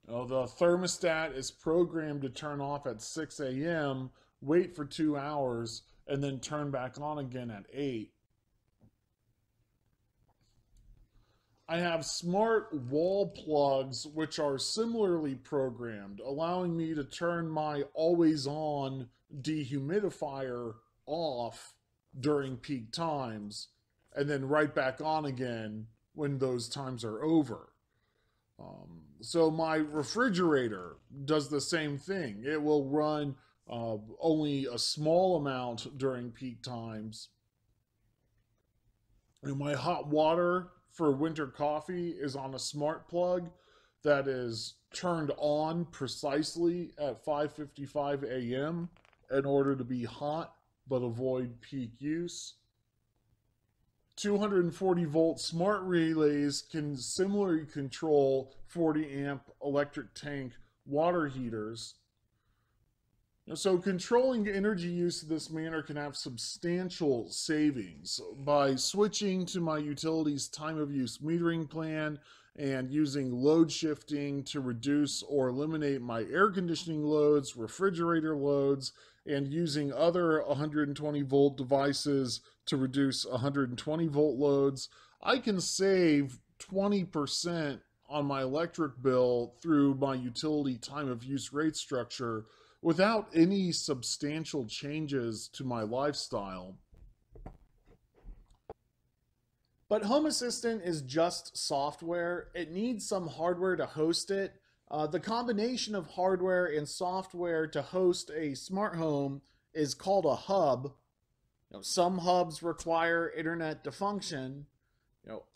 The thermostat is programmed to turn off at 6 a.m., wait for 2 hours, and then turn back on again at 8. I have smart wall plugs which are similarly programmed, allowing me to turn my always on dehumidifier off during peak times and then right back on again when those times are over. So my refrigerator does the same thing. It will run only a small amount during peak times. And my hot water for winter coffee is on a smart plug that is turned on precisely at 5:55 a.m. in order to be hot but avoid peak use. 240 volt smart relays can similarly control 40 amp electric tank water heaters. So, controlling energy use in this manner can have substantial savings. By switching to my utility's time of use metering plan and using load shifting to reduce or eliminate my air conditioning loads, refrigerator loads, and using other 120 volt devices to reduce 120 volt loads, I can save 20% on my electric bill through my utility time of use rate structure without any substantial changes to my lifestyle. But Home Assistant is just software. It needs some hardware to host it. The combination of hardware and software to host a smart home is called a hub. Some hubs require internet to function.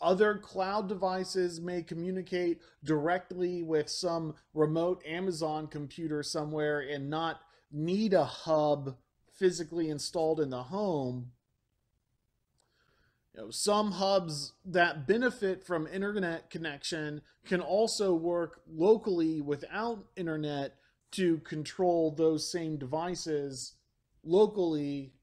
Other cloud devices may communicate directly with some remote Amazon computer somewhere and not need a hub physically installed in the home. Some hubs that benefit from internet connection can also work locally without internet to control those same devices locally,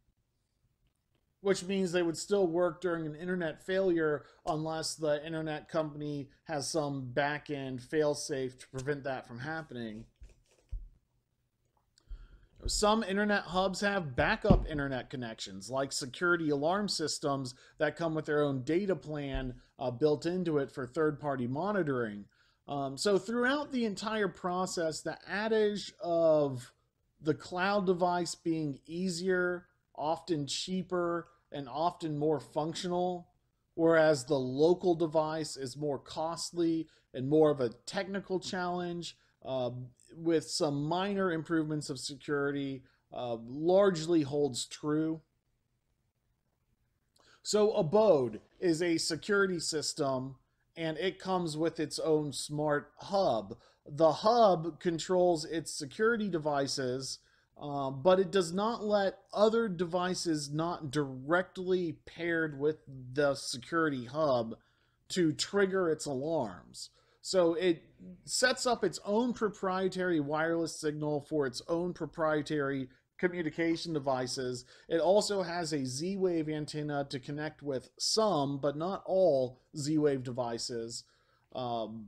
which means they would still work during an internet failure unless the internet company has some back end failsafe to prevent that from happening. Some internet hubs have backup internet connections, like security alarm systems that come with their own data plan built into it for third party monitoring. So, throughout the entire process, the adage of the cloud device being easier, often cheaper, and often more functional, whereas the local device is more costly and more of a technical challenge, with some minor improvements of security, largely holds true. So, Abode is a security system and it comes with its own smart hub. The hub controls its security devices, but it does not let other devices not directly paired with the security hub to trigger its alarms. So it sets up its own proprietary wireless signal for its own proprietary communication devices. It also has a Z Wave antenna to connect with some, but not all, Z Wave devices. Um,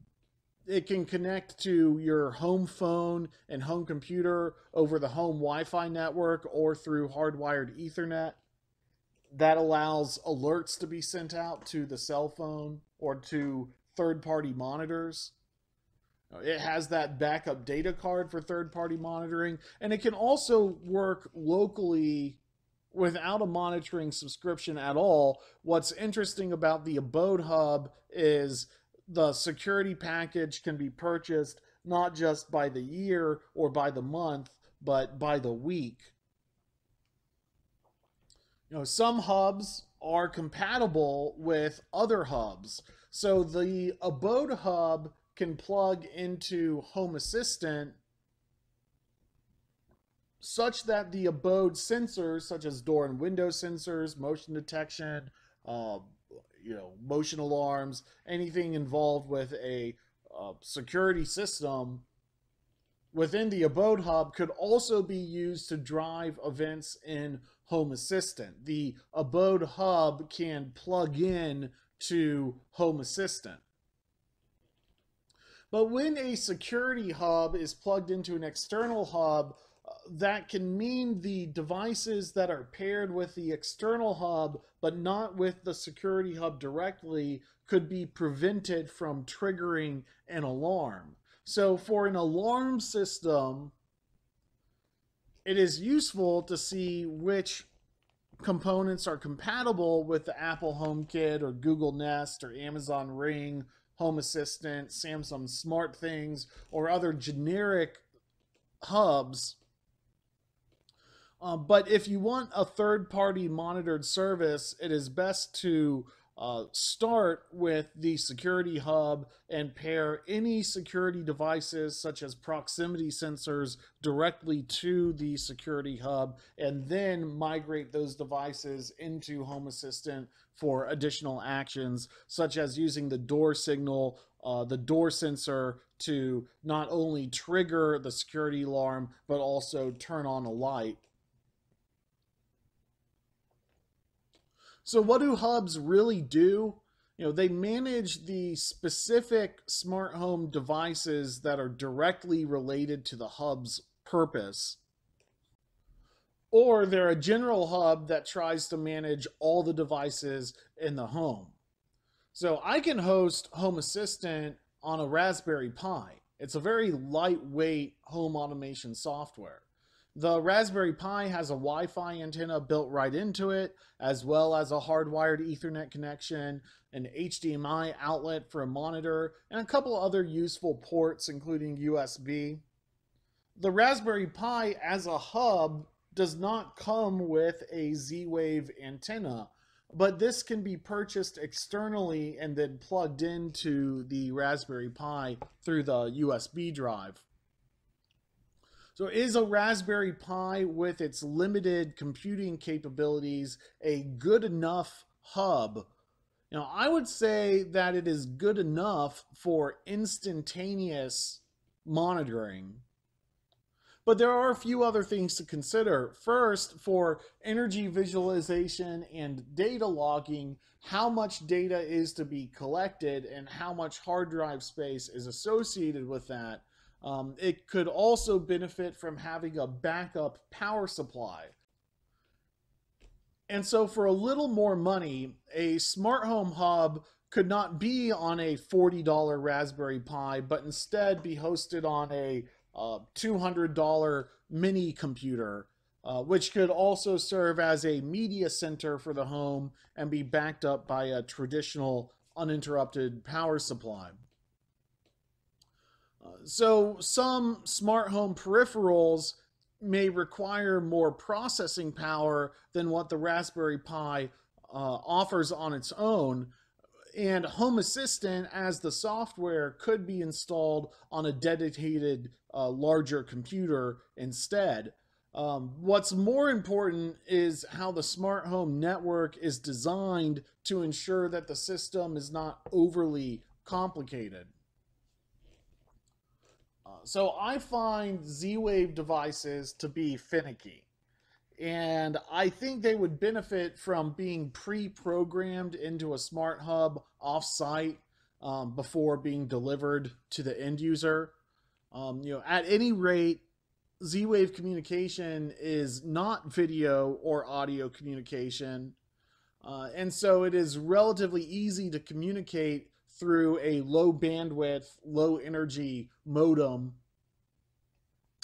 it can connect to your home phone and home computer over the home Wi Fi network or through hardwired Ethernet. That allows alerts to be sent out to the cell phone or to third party monitors. It has that backup data card for third party monitoring, and it can also work locally without a monitoring subscription at all. What's interesting about the Abode Hub is the security package can be purchased not just by the year or by the month, but by the week. Some hubs are compatible with other hubs. So the Abode Hub can plug into Home Assistant such that the Abode sensors, such as door and window sensors, motion detection, uh, motion alarms, anything involved with a security system within the Abode Hub could also be used to drive events in Home Assistant. The Abode Hub can plug in to Home Assistant. But when a security hub is plugged into an external hub, that can mean the devices that are paired with the external hub but not with the security hub directly could be prevented from triggering an alarm. So for an alarm system, it is useful to see which components are compatible with the Apple HomeKit or Google Nest or Amazon Ring, Home Assistant, Samsung SmartThings, or other generic hubs. But if you want a third-party monitored service, it is best to start with the security hub and pair any security devices such as proximity sensors directly to the security hub, and then migrate those devices into Home Assistant for additional actions, such as using the door signal, the door sensor, to not only trigger the security alarm but also turn on a light. So what do hubs really do? They manage the specific smart home devices that are directly related to the hub's purpose. Or they're a general hub that tries to manage all the devices in the home. So I can host Home Assistant on a Raspberry Pi. It's a very lightweight home automation software. The Raspberry Pi has a Wi-Fi antenna built right into it, as well as a hardwired Ethernet connection, an HDMI outlet for a monitor, and a couple other useful ports, including USB. The Raspberry Pi as a hub does not come with a Z-Wave antenna, but this can be purchased externally and then plugged into the Raspberry Pi through the USB drive. So is a Raspberry Pi with its limited computing capabilities a good enough hub? I would say that it is good enough for instantaneous monitoring. But there are a few other things to consider. First, for energy visualization and data logging, how much data is to be collected and how much hard drive space is associated with that. It could also benefit from having a backup power supply. And so for a little more money, a smart home hub could not be on a $40 Raspberry Pi, but instead be hosted on a $200 mini computer, which could also serve as a media center for the home and be backed up by a traditional uninterrupted power supply. So some smart home peripherals may require more processing power than what the Raspberry Pi offers on its own. And Home Assistant, as the software, could be installed on a dedicated larger computer instead. What's more important is how the smart home network is designed to ensure that the system is not overly complicated. So I find Z-Wave devices to be finicky, and I think they would benefit from being pre-programmed into a smart hub off-site before being delivered to the end user. At any rate, Z-Wave communication is not video or audio communication, and so it is relatively easy to communicate through a low bandwidth, low energy modem.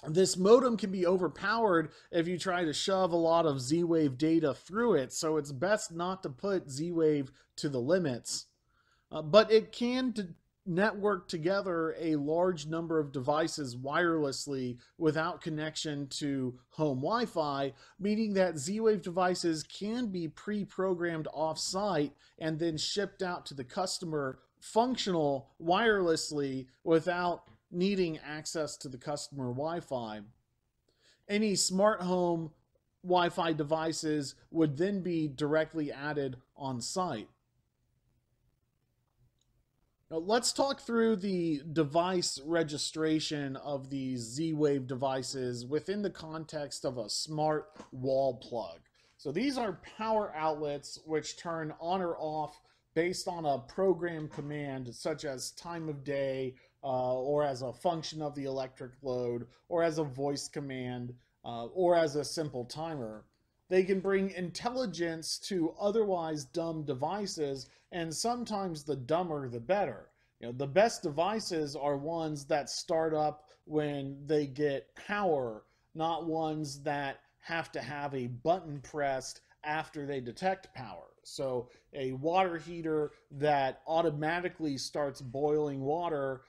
This modem can be overpowered if you try to shove a lot of Z-Wave data through it, so it's best not to put Z-Wave to the limits. But it can network together a large number of devices wirelessly without connection to home Wi-Fi, meaning that Z-Wave devices can be pre-programmed off-site and then shipped out to the customer functional wirelessly without needing access to the customer Wi-Fi. Any smart home Wi-Fi devices would then be directly added on site. Now, let's talk through the device registration of these Z-Wave devices within the context of a smart wall plug. So these are power outlets which turn on or off based on a program command, such as time of day, or as a function of the electric load, or as a voice command, or as a simple timer. They can bring intelligence to otherwise dumb devices, and sometimes the dumber the better. The best devices are ones that start up when they get power, not ones that have to have a button pressed after they detect power. So a water heater that automatically starts boiling water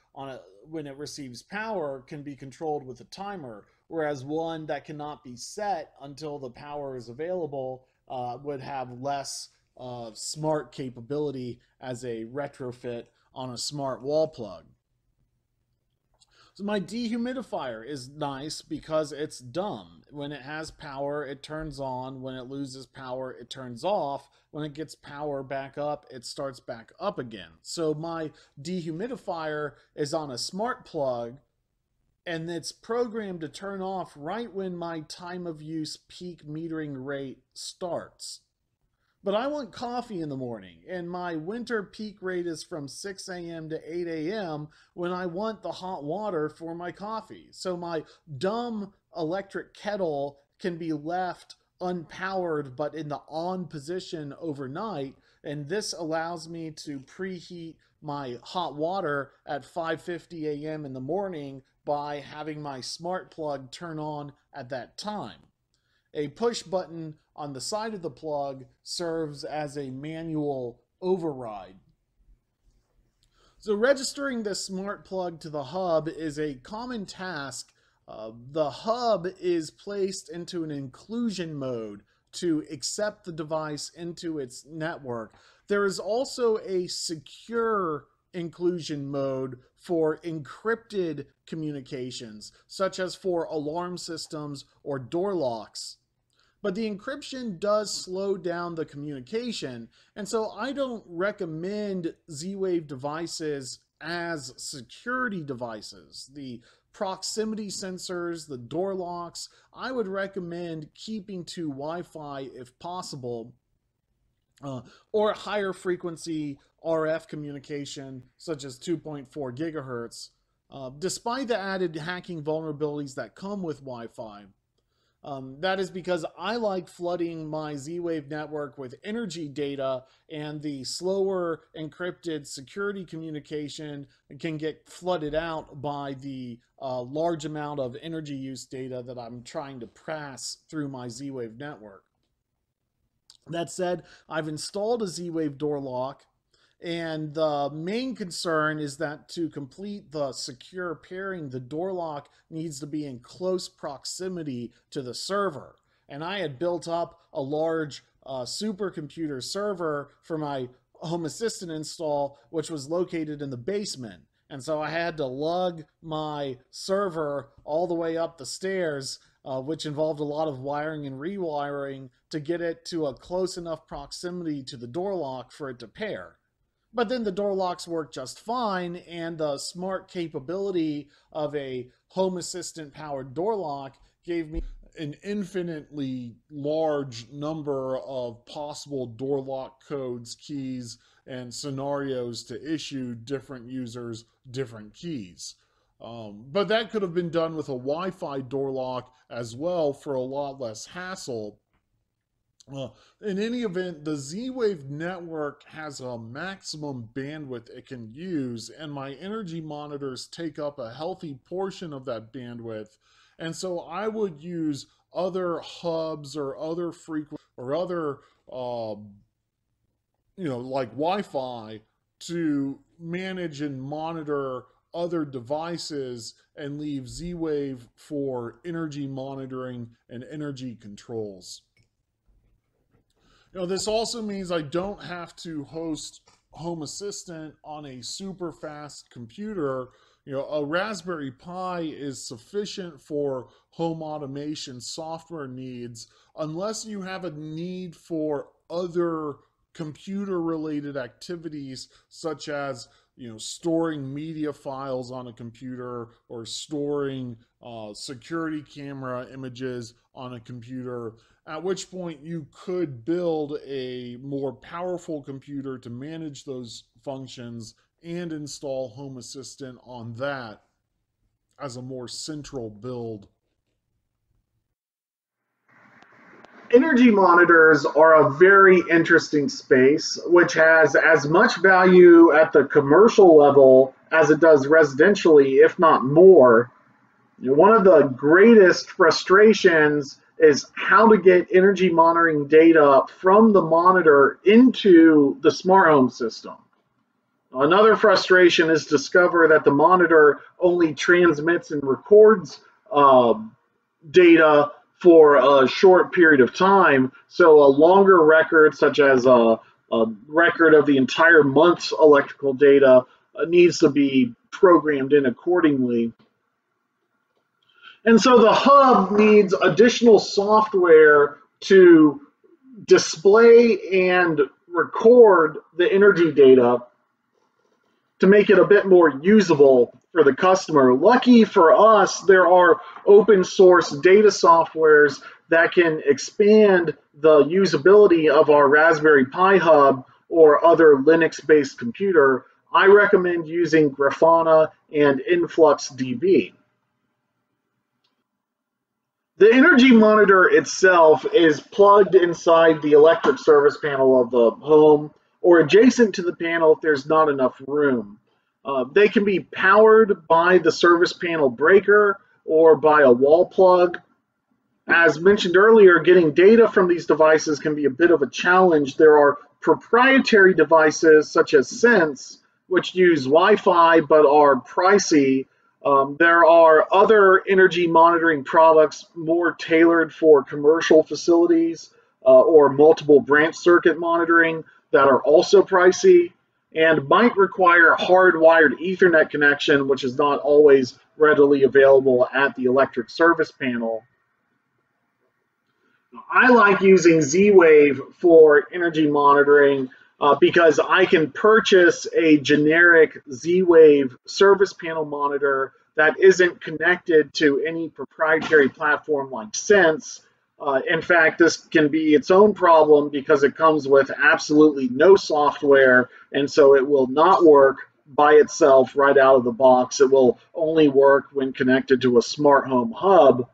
when it receives power can be controlled with a timer, whereas one that cannot be set until the power is available would have less smart capability as a retrofit on a smart wall plug. So my dehumidifier is nice because it's dumb. When it has power, it turns on. When it loses power, it turns off. When it gets power back up, it starts back up again. So my dehumidifier is on a smart plug, and it's programmed to turn off right when my time of use peak metering rate starts. But I want coffee in the morning, and my winter peak rate is from 6 a.m. to 8 a.m. when I want the hot water for my coffee. So my dumb electric kettle can be left unpowered but in the on position overnight, and this allows me to preheat my hot water at 5:50 a.m. in the morning by having my smart plug turn on at that time. A push button on the side of the plug serves as a manual override. So registering the smart plug to the hub is a common task. The hub is placed into an inclusion mode to accept the device into its network. There is also a secure inclusion mode for encrypted communications, such as for alarm systems or door locks. But the encryption does slow down the communication, and so I don't recommend Z-Wave devices as security devices. The proximity sensors, the door locks, I would recommend keeping to Wi-Fi if possible, or higher frequency RF communication such as 2.4 gigahertz, despite the added hacking vulnerabilities that come with Wi-Fi. That is because I like flooding my Z-Wave network with energy data, and the slower encrypted security communication can get flooded out by the large amount of energy use data that I'm trying to pass through my Z-Wave network. That said, I've installed a Z-Wave door lock, and the main concern is that to complete the secure pairing, the door lock needs to be in close proximity to the server. And I had built up a large supercomputer server for my Home Assistant install, which was located in the basement. And so I had to lug my server all the way up the stairs, which involved a lot of wiring and rewiring to get it to a close enough proximity to the door lock for it to pair. But then the door locks work just fine, and the smart capability of a Home Assistant powered door lock gave me an infinitely large number of possible door lock codes, keys, and scenarios to issue different users different keys. But that could have been done with a Wi-Fi door lock as well for a lot less hassle. In any event, the Z-Wave network has a maximum bandwidth it can use, and my energy monitors take up a healthy portion of that bandwidth. And so I would use other hubs or other or other, like Wi-Fi to manage and monitor other devices and leave Z-Wave for energy monitoring and energy controls. This also means I don't have to host Home Assistant on a super fast computer. A Raspberry Pi is sufficient for home automation software needs unless you have a need for other computer related activities such as storing media files on a computer or storing security camera images on a computer, at which point you could build a more powerful computer to manage those functions and install Home Assistant on that as a more central build. Energy monitors are a very interesting space, which has as much value at the commercial level as it does residentially, if not more. One of the greatest frustrations is how to get energy monitoring data from the monitor into the smart home system. Another frustration is discover that the monitor only transmits and records data for a short period of time. So a longer record, such as a record of the entire month's electrical data, needs to be programmed in accordingly. And so the hub needs additional software to display and record the energy data to make it a bit more usable for the customer. Lucky for us, there are open source data softwares that can expand the usability of our Raspberry Pi hub or other Linux-based computer. I recommend using Grafana and InfluxDB. The energy monitor itself is plugged inside the electric service panel of the home or adjacent to the panel if there's not enough room. They can be powered by the service panel breaker or by a wall plug. As mentioned earlier, getting data from these devices can be a bit of a challenge. There are proprietary devices such as Sense, which use Wi-Fi but are pricey. There are other energy monitoring products more tailored for commercial facilities or multiple branch circuit monitoring that are also pricey and might require a hardwired Ethernet connection, which is not always readily available at the electric service panel. I like using Z-Wave for energy monitoring because I can purchase a generic Z-Wave service panel monitor that isn't connected to any proprietary platform like Sense. In fact, this can be its own problem because it comes with absolutely no software, and so it will not work by itself right out of the box. It will only work when connected to a smart home hub.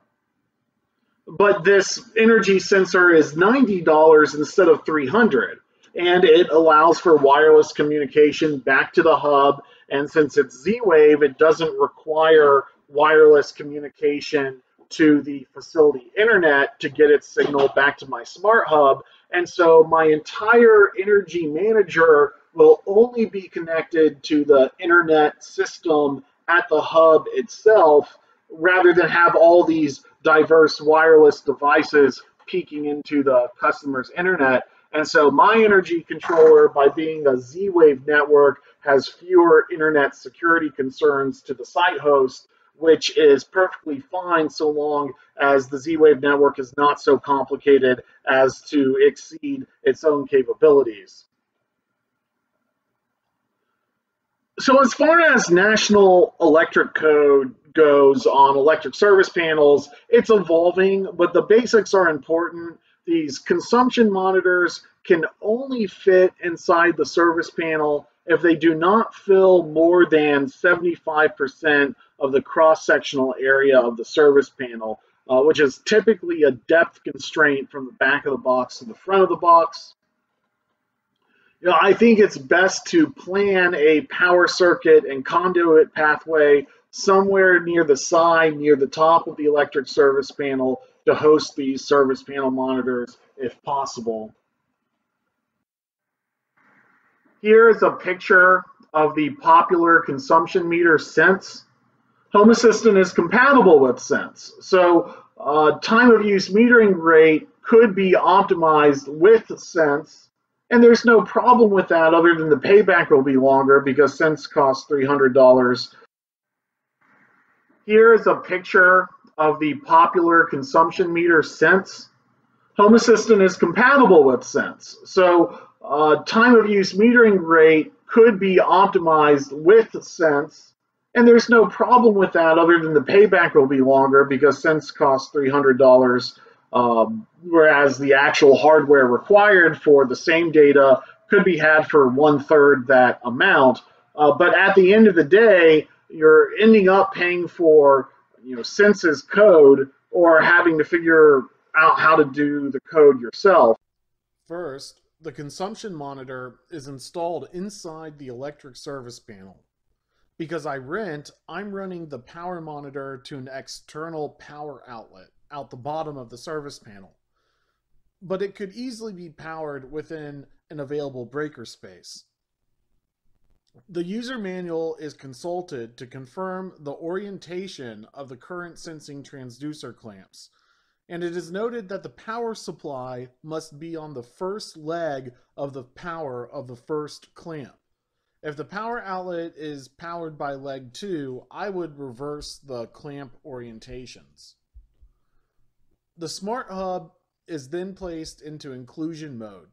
But this energy sensor is $90 instead of $300, and it allows for wireless communication back to the hub. And since it's Z-Wave, it doesn't require wireless communication to the facility internet to get its signal back to my smart hub. And so my entire energy manager will only be connected to the internet system at the hub itself, rather than have all these diverse wireless devices peeking into the customer's internet. And so my energy controller, by being a Z-Wave network, has fewer internet security concerns to the site host, which is perfectly fine so long as the Z-Wave network is not so complicated as to exceed its own capabilities. So as far as national electric code goes on electric service panels, it's evolving, but the basics are important. These consumption monitors can only fit inside the service panel if they do not fill more than 75% of the cross-sectional area of the service panel, which is typically a depth constraint from the back of the box to the front of the box. I think it's best to plan a power circuit and conduit pathway somewhere near the side, near the top of the electric service panel to host these service panel monitors if possible. Here is a picture of the popular consumption meter Sense. Home Assistant is compatible with Sense, so time of use metering rate could be optimized with Sense, and there's no problem with that other than the payback will be longer because Sense costs $300. Here is a picture of the popular consumption meter Sense. Home Assistant is compatible with Sense, so time of use metering rate could be optimized with Sense, and there's no problem with that other than the payback will be longer because Sense costs $300, whereas the actual hardware required for the same data could be had for 1/3 that amount. But at the end of the day, you're ending up paying for Sense's code or having to figure out how to do the code yourself. First, the consumption monitor is installed inside the electric service panel. Because I'm running the power monitor to an external power outlet out the bottom of the service panel. But it could easily be powered within an available breaker space. The user manual is consulted to confirm the orientation of the current sensing transducer clamps, and it is noted that the power supply must be on the first leg of the power of the first clamp. If the power outlet is powered by leg 2, I would reverse the clamp orientations. The Smart Hub is then placed into inclusion mode.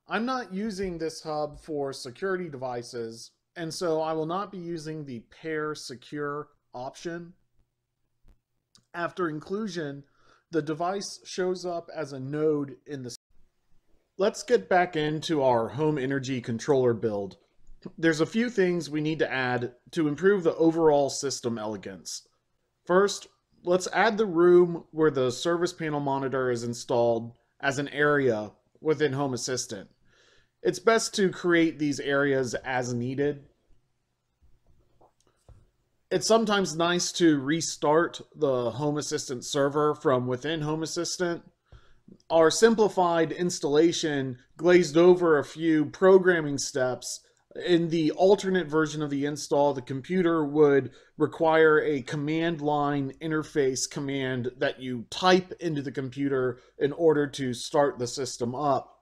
I'm not using this hub for security devices, and so I will not be using the pair secure option. After inclusion, the device shows up as a node in the... Let's get back into our home energy controller build. There's a few things we need to add to improve the overall system elegance. First, let's add the room where the service panel monitor is installed as an area within Home Assistant. It's best to create these areas as needed. It's sometimes nice to restart the Home Assistant server from within Home Assistant. Our simplified installation glazed over a few programming steps. In the alternate version of the install, the computer would require a command line interface command that you type into the computer in order to start the system up.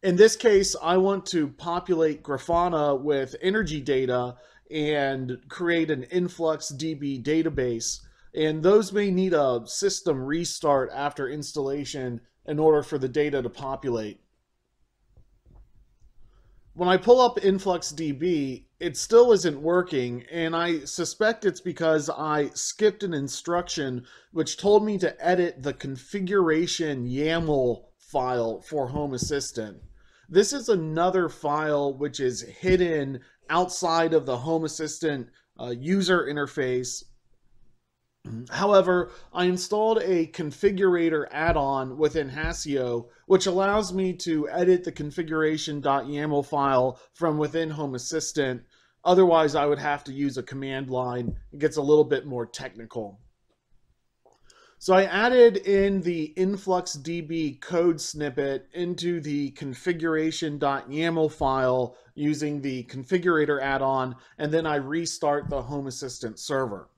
In this case, I want to populate Grafana with energy data and create an InfluxDB database, and those may need a system restart after installation in order for the data to populate. When I pull up InfluxDB, it still isn't working, and I suspect it's because I skipped an instruction which told me to edit the configuration YAML file for Home Assistant. This is another file which is hidden outside of the Home Assistant user interface. However, I installed a configurator add-on within Hasio, which allows me to edit the configuration.yaml file from within Home Assistant. Otherwise, I would have to use a command line. It gets a little bit more technical. So I added in the InfluxDB code snippet into the configuration.yaml file using the configurator add-on, and then I restart the Home Assistant server.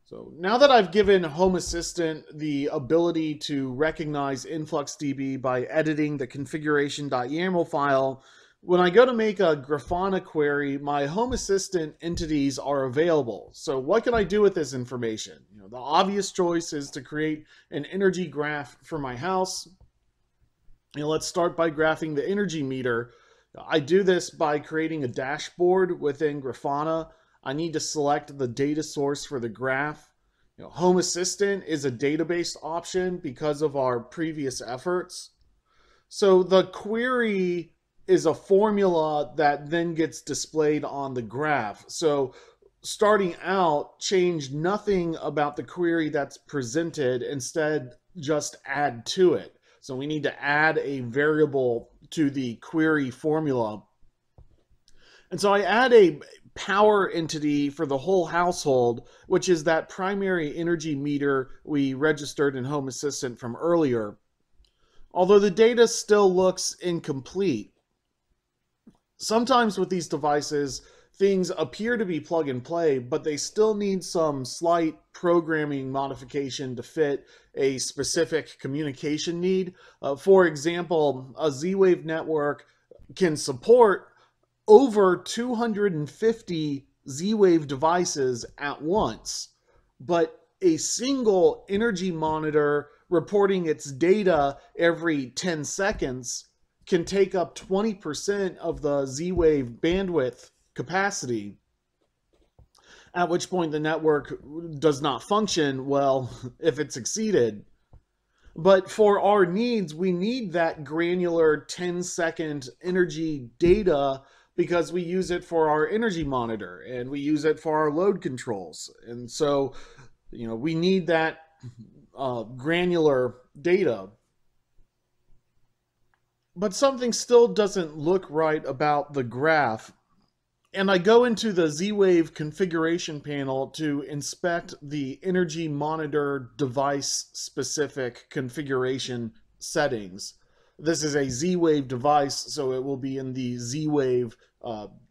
So now that I've given Home Assistant the ability to recognize InfluxDB by editing the configuration.yaml file, when I go to make a Grafana query, my Home Assistant entities are available. So what can I do with this information? The obvious choice is to create an energy graph for my house. Let's start by graphing the energy meter. I do this by creating a dashboard within Grafana. I need to select the data source for the graph. Home Assistant is a database option because of our previous efforts. So the query is a formula that then gets displayed on the graph. So starting out, change nothing about the query that's presented, instead just add to it. So we need to add a variable to the query formula. And so I add a power entity for the whole household, which is that primary energy meter we registered in Home Assistant from earlier. Although the data still looks incomplete. Sometimes with these devices, things appear to be plug and play, but they still need some slight programming modification to fit a specific communication need. For example, a Z-Wave network can support over 250 Z-Wave devices at once, but a single energy monitor reporting its data every 10 seconds can take up 20% of the Z-Wave bandwidth capacity, at which point the network does not function well if it's exceeded. But for our needs, we need that granular 10-second energy data because we use it for our energy monitor and we use it for our load controls. And so, we need that granular data. But something still doesn't look right about the graph. And I go into the Z-Wave configuration panel to inspect the energy monitor device specific configuration settings. This is a Z-Wave device, so it will be in the Z-Wave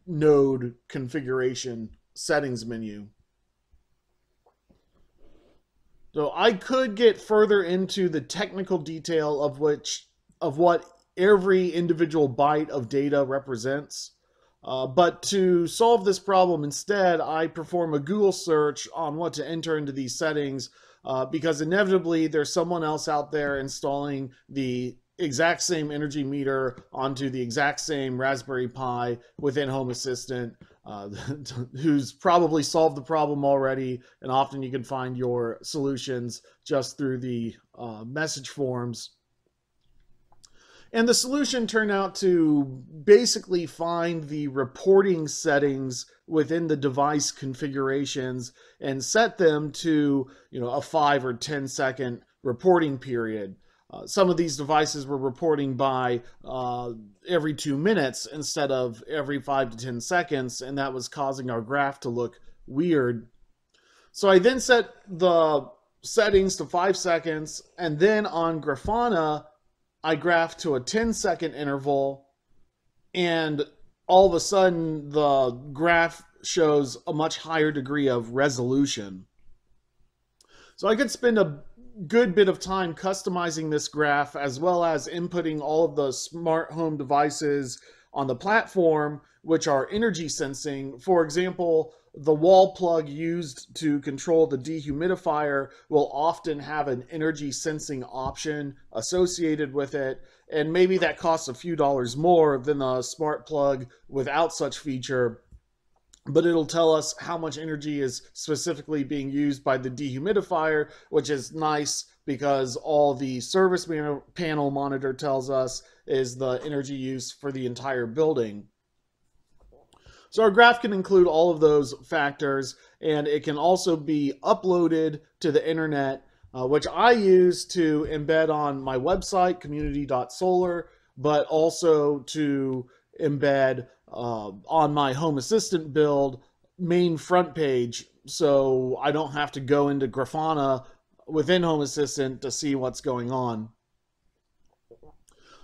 node configuration settings menu. So I could get further into the technical detail of what every individual byte of data represents. But to solve this problem instead, I perform a Google search on what to enter into these settings because inevitably there's someone else out there installing the exact same energy meter onto the exact same Raspberry Pi within Home Assistant who's probably solved the problem already, and often you can find your solutions just through the message forms. And the solution turned out to basically find the reporting settings within the device configurations and set them to, a 5 or 10 second reporting period. Some of these devices were reporting by every 2 minutes instead of every 5 to 10 seconds, and that was causing our graph to look weird. So I then set the settings to 5 seconds, and then on Grafana, I graph to a 10-second interval, and all of a sudden the graph shows a much higher degree of resolution. So I could spend a good bit of time customizing this graph as well as inputting all of the smart home devices on the platform which are energy sensing. For example, the wall plug used to control the dehumidifier will often have an energy sensing option associated with it, and maybe that costs a few dollars more than a smart plug without such feature, but it'll tell us how much energy is specifically being used by the dehumidifier, which is nice because all the service panel monitor tells us is the energy use for the entire building. So our graph can include all of those factors, and it can also be uploaded to the internet, which I use to embed on my website, community.solar, but also to embed on my Home Assistant build main front page, so I don't have to go into Grafana within Home Assistant to see what's going on.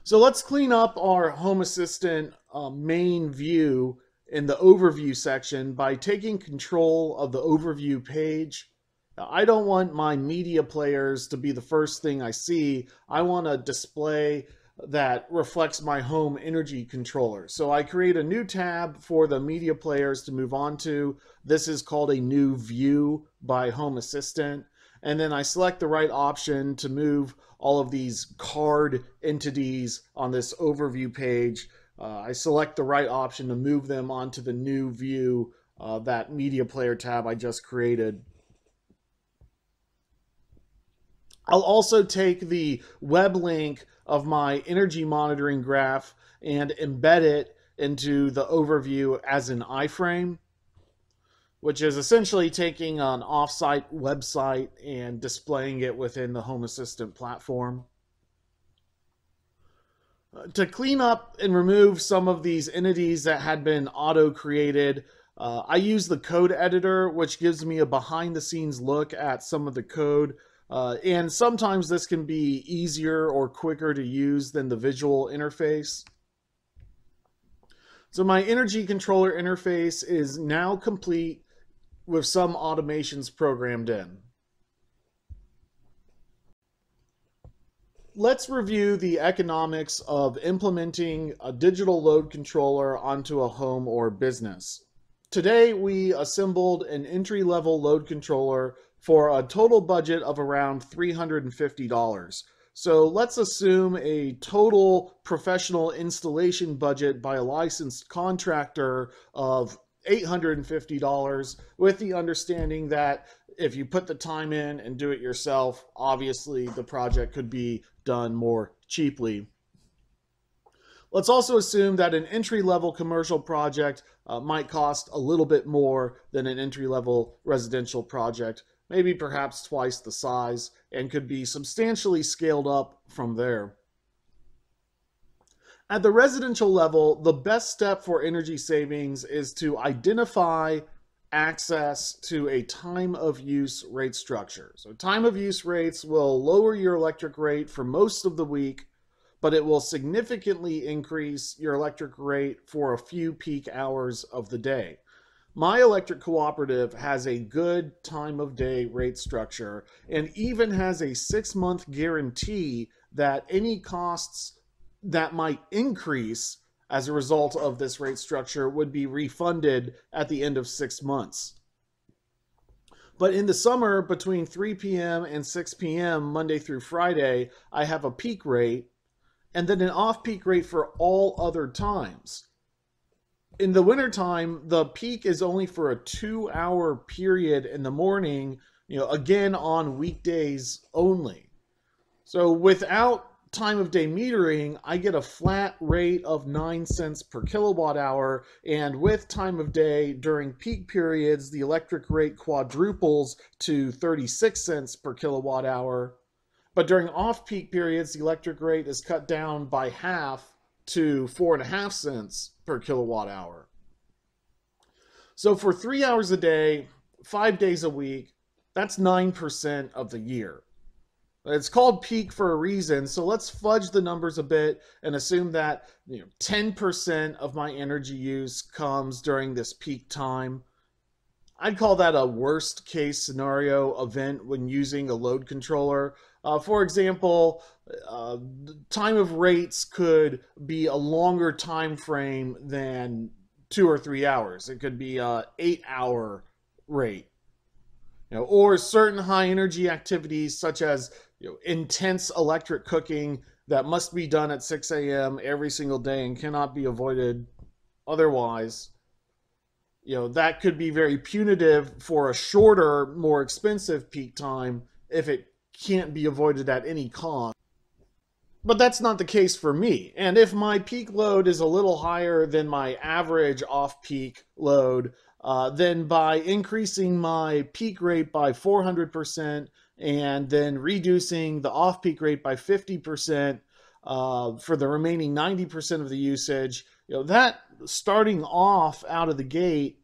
So let's clean up our Home Assistant main view in the overview section by taking control of the overview page. Now, I don't want my media players to be the first thing I see. I want a display that reflects my home energy controller. So I create a new tab for the media players to move on to. This is called a new view by Home Assistant. And then I select the right option to move all of these card entities on this overview page. I select the right option to move them onto the new view, that media player tab I just created. I'll also take the web link of my energy monitoring graph and embed it into the overview as an iframe, which is essentially taking an offsite website and displaying it within the Home Assistant platform. To clean up and remove some of these entities that had been auto-created, I use the code editor, which gives me a behind the scenes look at some of the code. And sometimes this can be easier or quicker to use than the visual interface. So my energy controller interface is now complete with some automations programmed in. Let's review the economics of implementing a digital load controller onto a home or business. Today, we assembled an entry-level load controller for a total budget of around $350. So let's assume a total professional installation budget by a licensed contractor of $850, with the understanding that if you put the time in and do it yourself, obviously the project could be done more cheaply. Let's also assume that an entry-level commercial project might cost a little bit more than an entry-level residential project, maybe perhaps twice the size, and could be substantially scaled up from there. At the residential level, the best step for energy savings is to identify access to a time of use rate structure. So time of use rates will lower your electric rate for most of the week, but it will significantly increase your electric rate for a few peak hours of the day. My electric cooperative has a good time of day rate structure and even has a 6-month guarantee that any costs that might increase as a result of this rate structure would be refunded at the end of 6 months. But in the summer, between 3 p.m. and 6 p.m., Monday through Friday, I have a peak rate and then an off-peak rate for all other times. In the wintertime, the peak is only for a 2-hour period in the morning, again on weekdays only. So without time of day metering, I get a flat rate of 9 cents per kilowatt hour, and with time of day during peak periods, the electric rate quadruples to 36 cents per kilowatt hour. But during off-peak periods, the electric rate is cut down by half to 4.5 cents per kilowatt hour. So for 3 hours a day, 5 days a week, that's 9% of the year. It's called peak for a reason, so let's fudge the numbers a bit and assume that 10% of my energy use comes during this peak time. I'd call that a worst case scenario event when using a load controller. For example, time of rates could be a longer time frame than 2 or 3 hours. It could be an 8-hour rate. Or certain high energy activities such as intense electric cooking that must be done at 6 a.m. every single day and cannot be avoided otherwise. That could be very punitive for a shorter, more expensive peak time if it can't be avoided at any cost. But that's not the case for me. And if my peak load is a little higher than my average off-peak load, then by increasing my peak rate by 400% and then reducing the off-peak rate by 50% for the remaining 90% of the usage, that starting off out of the gate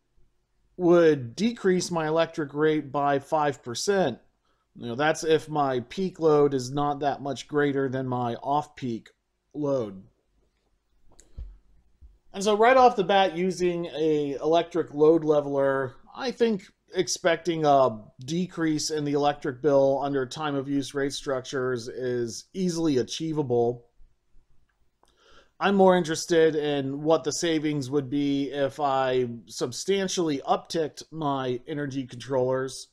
would decrease my electric rate by 5%. That's if my peak load is not that much greater than my off-peak load. And so right off the bat, using a electric load leveler, I think expecting a decrease in the electric bill under time of use rate structures is easily achievable. I'm more interested in what the savings would be if I substantially upticked my energy controllers,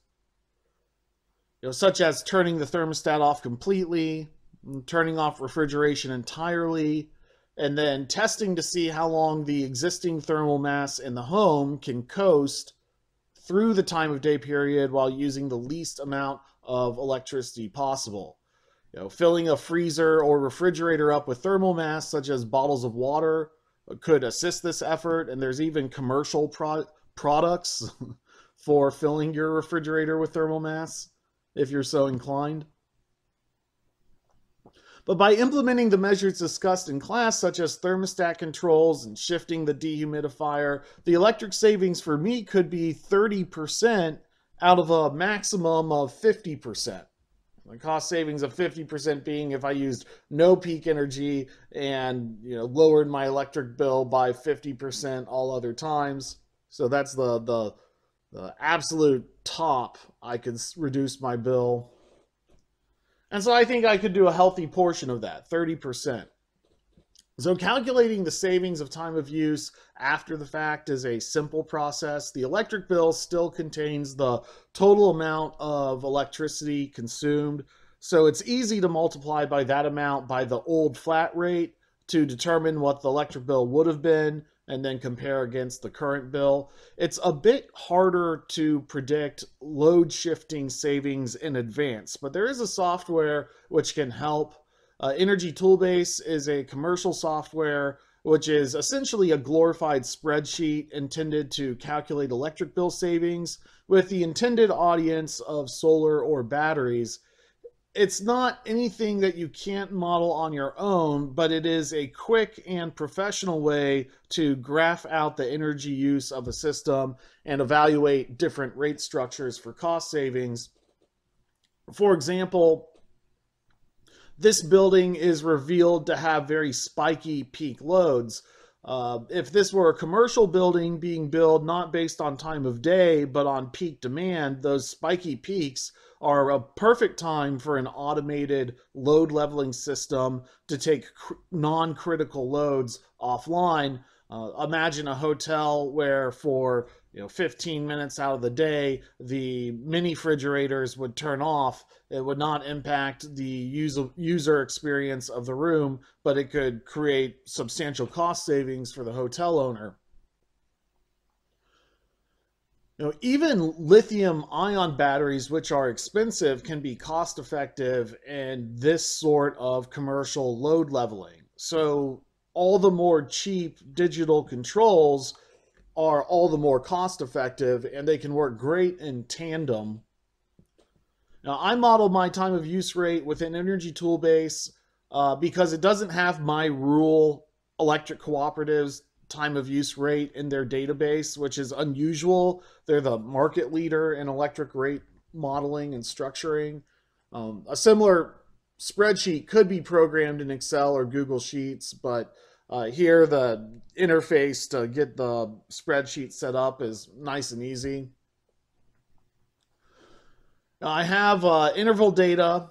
such as turning the thermostat off completely, turning off refrigeration entirely, and then testing to see how long the existing thermal mass in the home can coast through the time of day period while using the least amount of electricity possible. Filling a freezer or refrigerator up with thermal mass, such as bottles of water, could assist this effort, and there's even commercial products for filling your refrigerator with thermal mass, if you're so inclined. But by implementing the measures discussed in class, such as thermostat controls and shifting the dehumidifier, the electric savings for me could be 30% out of a maximum of 50%. The cost savings of 50% being if I used no peak energy and lowered my electric bill by 50% all other times. So that's the absolute top I could reduce my bill. And so I think I could do a healthy portion of that, 30%. So calculating the savings of time of use after the fact is a simple process. The electric bill still contains the total amount of electricity consumed. So it's easy to multiply by that amount by the old flat rate to determine what the electric bill would have been and then compare against the current bill. It's a bit harder to predict load shifting savings in advance, but there is a software which can help. Energy Toolbase is a commercial software which is essentially a glorified spreadsheet intended to calculate electric bill savings with the intended audience of solar or batteries. It's not anything that you can't model on your own, but it is a quick and professional way to graph out the energy use of a system and evaluate different rate structures for cost savings. For example, this building is revealed to have very spiky peak loads. If this were a commercial building being built not based on time of day, but on peak demand, those spiky peaks are a perfect time for an automated load leveling system to take non-critical loads offline. Imagine a hotel where for 15 minutes out of the day, the mini refrigerators would turn off. It would not impact the user experience of the room, but it could create substantial cost savings for the hotel owner. Even lithium-ion batteries, which are expensive, can be cost-effective in this sort of commercial load leveling. So all the more cheap digital controls are all the more cost-effective, and they can work great in tandem. Now, I model my time of use rate within Energy Toolbase because it doesn't have my rural electric cooperatives time of use rate in their database, which is unusual. They're the market leader in electric rate modeling and structuring. A similar spreadsheet could be programmed in Excel or Google Sheets, but here the interface to get the spreadsheet set up is nice and easy. Now I have interval data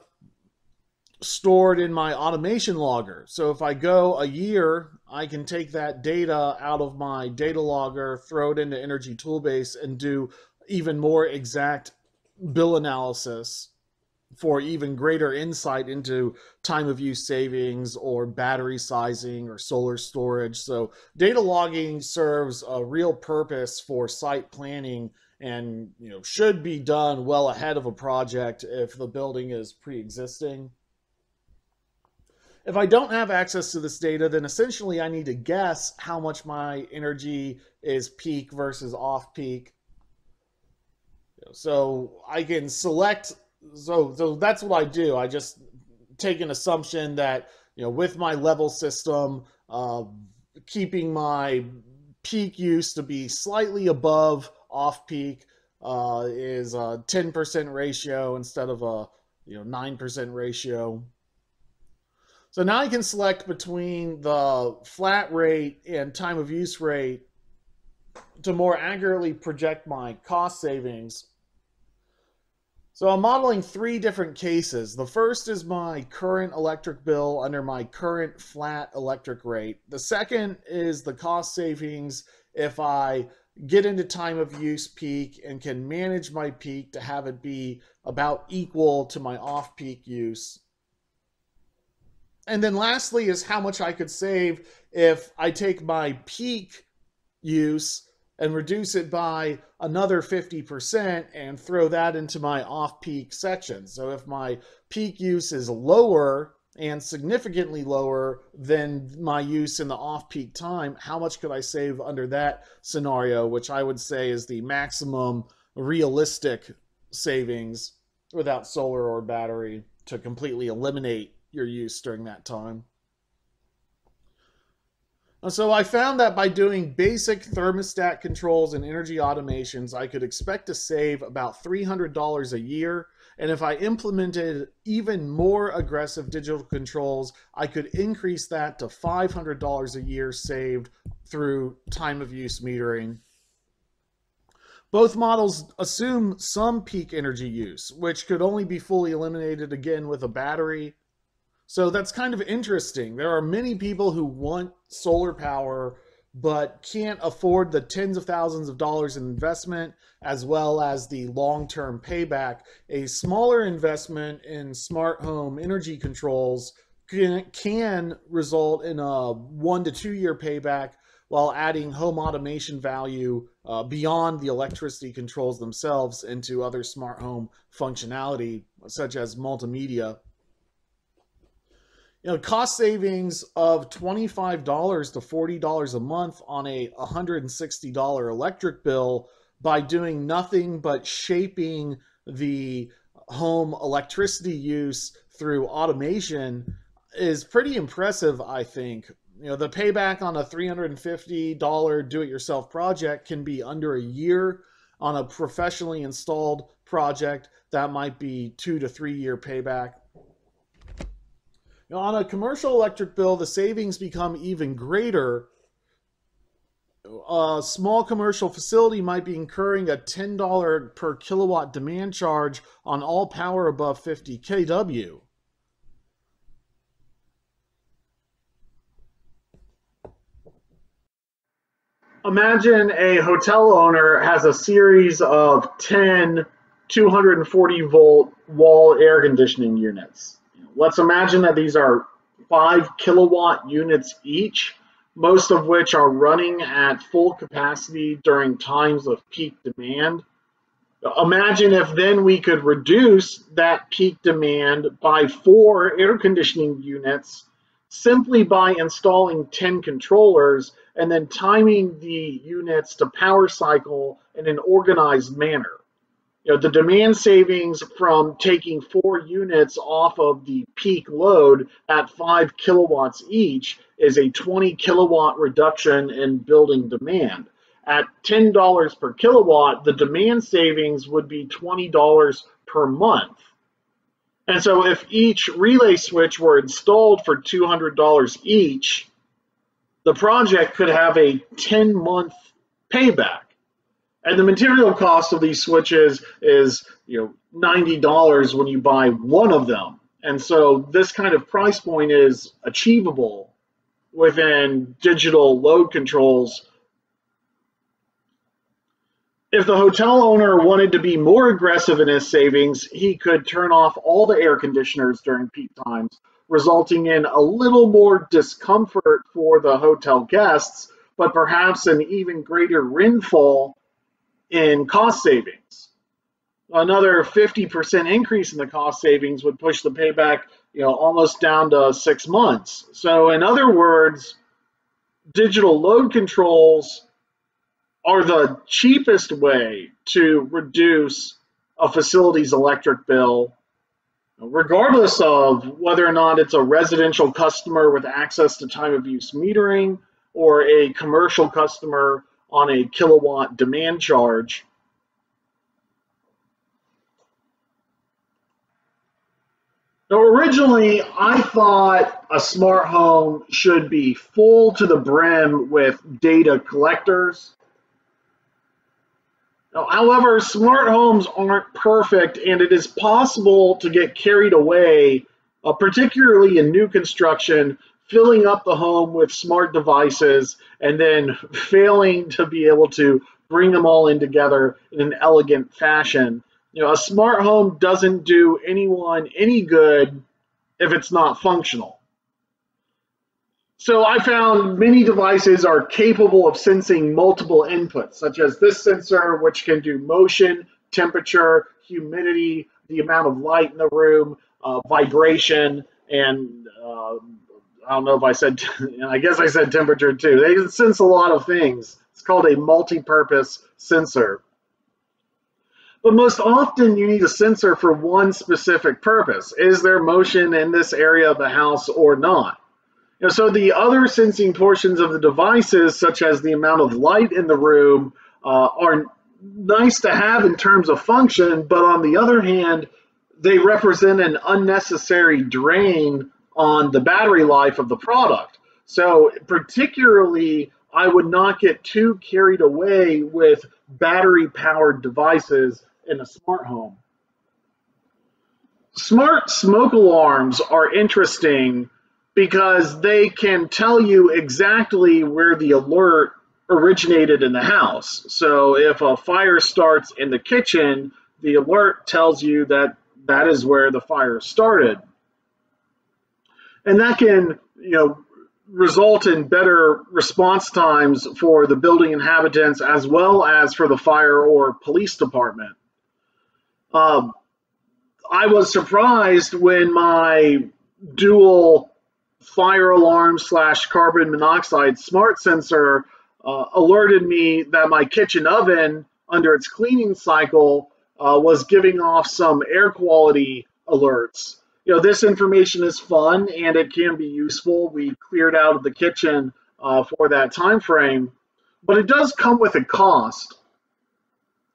stored in my automation logger. So if I go a year, I can take that data out of my data logger, throw it into Energy Toolbase, and do even more exact bill analysis for even greater insight into time of use savings or battery sizing or solar storage. So data logging serves a real purpose for site planning and should be done well ahead of a project if the building is pre-existing. If I don't have access to this data, then essentially I need to guess how much my energy is peak versus off peak. So I can select, so that's what I do. I just take an assumption that, with my level system, keeping my peak use to be slightly above off peak is a 10% ratio instead of a 9% ratio. So now I can select between the flat rate and time of use rate to more accurately project my cost savings. So I'm modeling 3 different cases. The first is my current electric bill under my current flat electric rate. The second is the cost savings if I get into time of use peak and can manage my peak to have it be about equal to my off-peak use. And then lastly is how much I could save if I take my peak use and reduce it by another 50% and throw that into my off-peak section. So if my peak use is lower and significantly lower than my use in the off-peak time, how much could I save under that scenario, which I would say is the maximum realistic savings without solar or battery to completely eliminate your use during that time. So I found that by doing basic thermostat controls and energy automations, I could expect to save about $300 a year. And if I implemented even more aggressive digital controls, I could increase that to $500 a year saved through time of use metering. Both models assume some peak energy use, which could only be fully eliminated again with a battery. So that's kind of interesting. There are many people who want solar power but can't afford the tens of thousands of dollars in investment as well as the long-term payback. A smaller investment in smart home energy controls can result in a 1 to 2 year payback while adding home automation value beyond the electricity controls themselves into other smart home functionality such as multimedia. Cost savings of $25 to $40 a month on a $160 electric bill by doing nothing but shaping the home electricity use through automation is pretty impressive, I think. The payback on a $350 do-it-yourself project can be under a year. On a professionally installed project, that might be 2 to 3 year payback. On a commercial electric bill, the savings become even greater. A small commercial facility might be incurring a $10 per kilowatt demand charge on all power above 50 kW. Imagine a hotel owner has a series of 10 240 volt wall air conditioning units. Let's imagine that these are 5 kilowatt units each, most of which are running at full capacity during times of peak demand. Imagine if then we could reduce that peak demand by 4 air conditioning units simply by installing 10 controllers and then timing the units to power cycle in an organized manner. The demand savings from taking 4 units off of the peak load at 5 kilowatts each is a 20 kilowatt reduction in building demand. At $10 per kilowatt, the demand savings would be $20 per month. And so if each relay switch were installed for $200 each, the project could have a 10-month payback. And the material cost of these switches is $90 when you buy one of them. And so this kind of price point is achievable within digital load controls. If the hotel owner wanted to be more aggressive in his savings, he could turn off all the air conditioners during peak times, resulting in a little more discomfort for the hotel guests, but perhaps an even greater windfall in cost savings. Another 50% increase in the cost savings would push the payback, almost down to 6 months. So in other words, digital load controls are the cheapest way to reduce a facility's electric bill, regardless of whether or not it's a residential customer with access to time of use metering or a commercial customer on a kilowatt demand charge. Now, originally, I thought a smart home should be full to the brim with data collectors. Now, however, smart homes aren't perfect, and it is possible to get carried away, particularly in new construction, filling up the home with smart devices and then failing to be able to bring them all in together in an elegant fashion. A smart home doesn't do anyone any good if it's not functional. So I found many devices are capable of sensing multiple inputs, such as this sensor, which can do motion, temperature, humidity, the amount of light in the room, vibration, and I don't know if I said, I guess I said temperature too. They sense a lot of things. It's called a multi-purpose sensor. But most often you need a sensor for one specific purpose. Is there motion in this area of the house or not? So the other sensing portions of the devices, such as the amount of light in the room, are nice to have in terms of function, but on the other hand, they represent an unnecessary drain on the battery life of the product. So particularly, I would not get too carried away with battery-powered devices in a smart home. Smart smoke alarms are interesting because they can tell you exactly where the alert originated in the house. So if a fire starts in the kitchen, the alert tells you that that is where the fire started. And that can, result in better response times for the building inhabitants as well as for the fire or police department. I was surprised when my dual fire alarm / carbon monoxide smart sensor alerted me that my kitchen oven under its cleaning cycle was giving off some air quality alerts. This information is fun and it can be useful. We cleared out of the kitchen for that time frame, but it does come with a cost.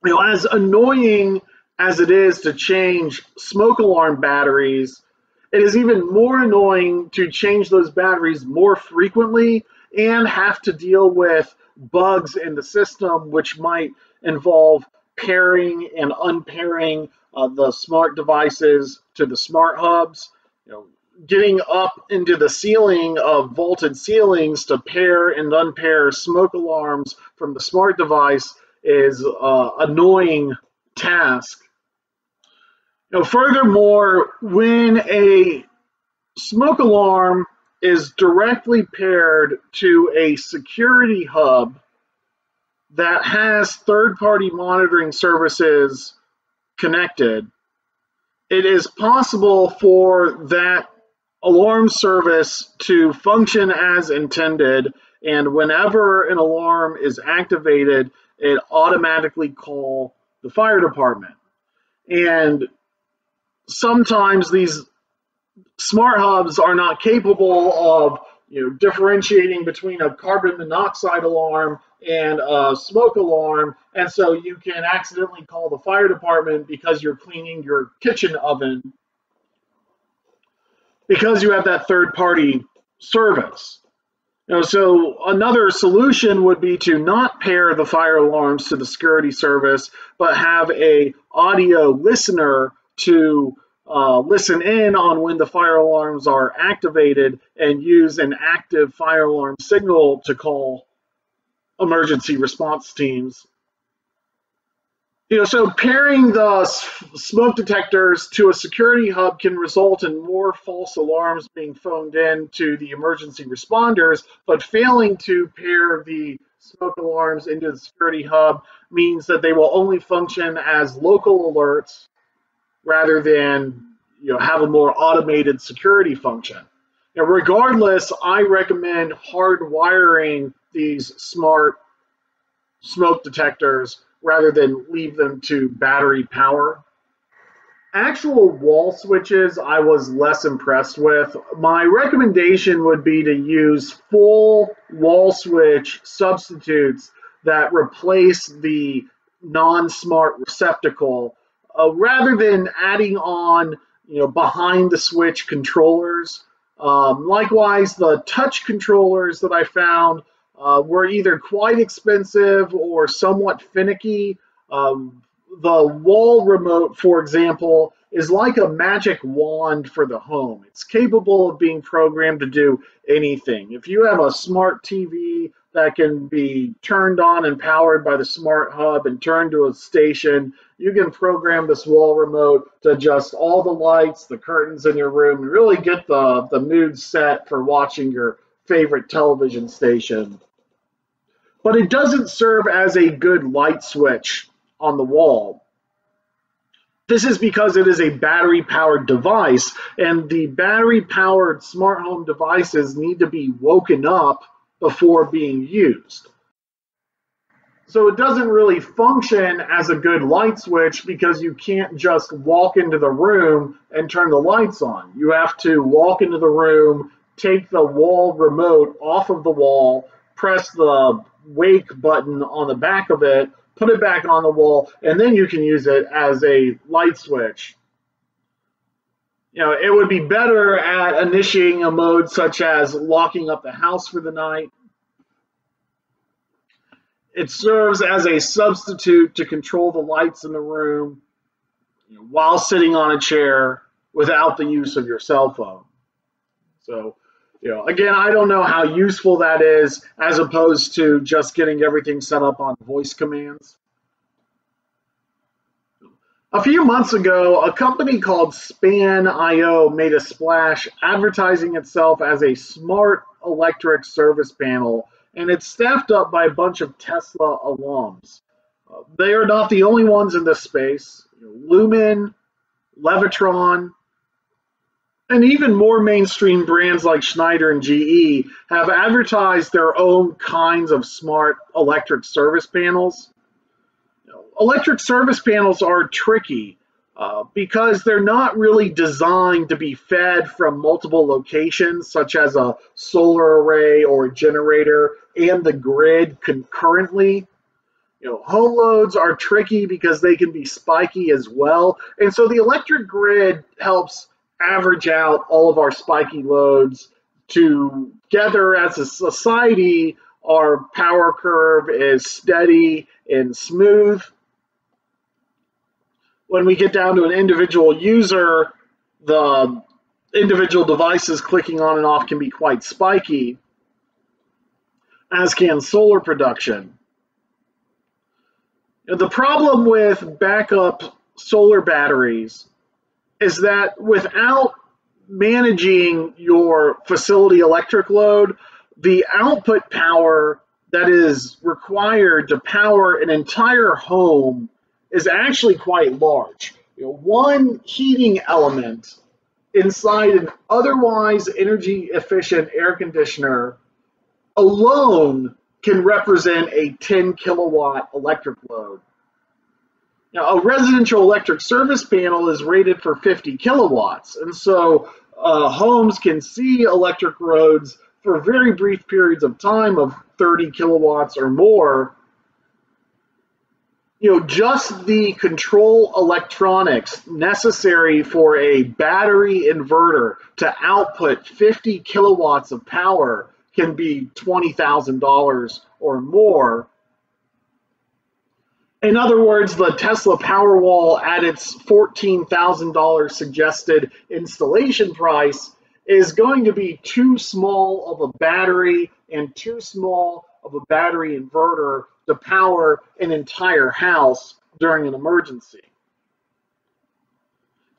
As annoying as it is to change smoke alarm batteries, it is even more annoying to change those batteries more frequently and have to deal with bugs in the system, which might involve pairing and unpairing the smart devices to the smart hubs. Getting up into the ceiling of vaulted ceilings to pair and unpair smoke alarms from the smart device is an annoying task. Furthermore, when a smoke alarm is directly paired to a security hub that has third-party monitoring services connected, it is possible for that alarm service to function as intended, and whenever an alarm is activated, it automatically calls the fire department. And sometimes these smart hubs are not capable of differentiating between a carbon monoxide alarm and a smoke alarm, and so you can accidentally call the fire department because you're cleaning your kitchen oven because you have that third-party service. So another solution would be to not pair the fire alarms to the security service, but have a audio listener to listen in on when the fire alarms are activated and use an active fire alarm signal to call emergency response teams. So pairing the smoke detectors to a security hub can result in more false alarms being phoned in to the emergency responders, but failing to pair the smoke alarms into the security hub means that they will only function as local alerts rather than have a more automated security function. Now, regardless, I recommend hardwiring these smart smoke detectors rather than leave them to battery power. Actual wall switches I was less impressed with. My recommendation would be to use full wall switch substitutes that replace the non-smart receptacle rather than adding on behind the switch controllers. Likewise, the touch controllers that I found were either quite expensive or somewhat finicky. The wall remote, for example, is like a magic wand for the home. It's capable of being programmed to do anything. If you have a smart TV that can be turned on and powered by the smart hub and turned to a station, you can program this wall remote to adjust all the lights, the curtains in your room, and really get the mood set for watching your favorite television station. But it doesn't serve as a good light switch on the wall. This is because it is a battery-powered device, and the battery-powered smart home devices need to be woken up before being used. So it doesn't really function as a good light switch because you can't just walk into the room and turn the lights on. You have to walk into the room, take the wall remote off of the wall, press the wake button on the back of it, put it back on the wall, and then you can use it as a light switch. It would be better at initiating a mode such as locking up the house for the night. It serves as a substitute to control the lights in the room while sitting on a chair without the use of your cell phone. So, again, I don't know how useful that is as opposed to just getting everything set up on voice commands. A few months ago, a company called Span.io made a splash advertising itself as a smart electric service panel, and it's staffed up by a bunch of Tesla alums. They are not the only ones in this space. Lumen, Levitron, and even more mainstream brands like Schneider and GE have advertised their own kinds of smart electric service panels. Electric service panels are tricky because they're not really designed to be fed from multiple locations, such as a solar array or a generator and the grid concurrently. Home loads are tricky because they can be spiky as well. And so the electric grid helps average out all of our spiky loads. Together as a society, our power curve is steady and smooth. When we get down to an individual user, the individual devices clicking on and off can be quite spiky, as can solar production. The problem with backup solar batteries is that without managing your facility electric load, the output power that is required to power an entire home is actually quite large. One heating element inside an otherwise energy efficient air conditioner alone can represent a 10 kilowatt electric load. Now, a residential electric service panel is rated for 50 kilowatts, and so homes can see electric loads for very brief periods of time of 30 kilowatts or more. Just the control electronics necessary for a battery inverter to output 50 kilowatts of power can be $20,000 or more. In other words, the Tesla Powerwall at its $14,000 suggested installation price is going to be too small of a battery and too small of a battery inverter to power an entire house during an emergency.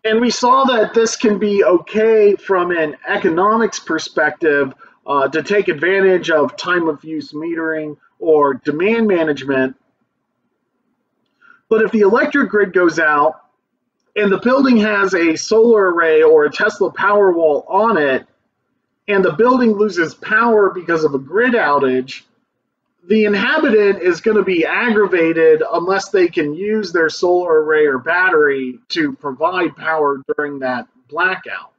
And we saw that this can be okay from an economics perspective to take advantage of time of use metering or demand management. But if the electric grid goes out and the building has a solar array or a Tesla Powerwall on it, and the building loses power because of a grid outage, the inhabitant is going to be aggravated unless they can use their solar array or battery to provide power during that blackout.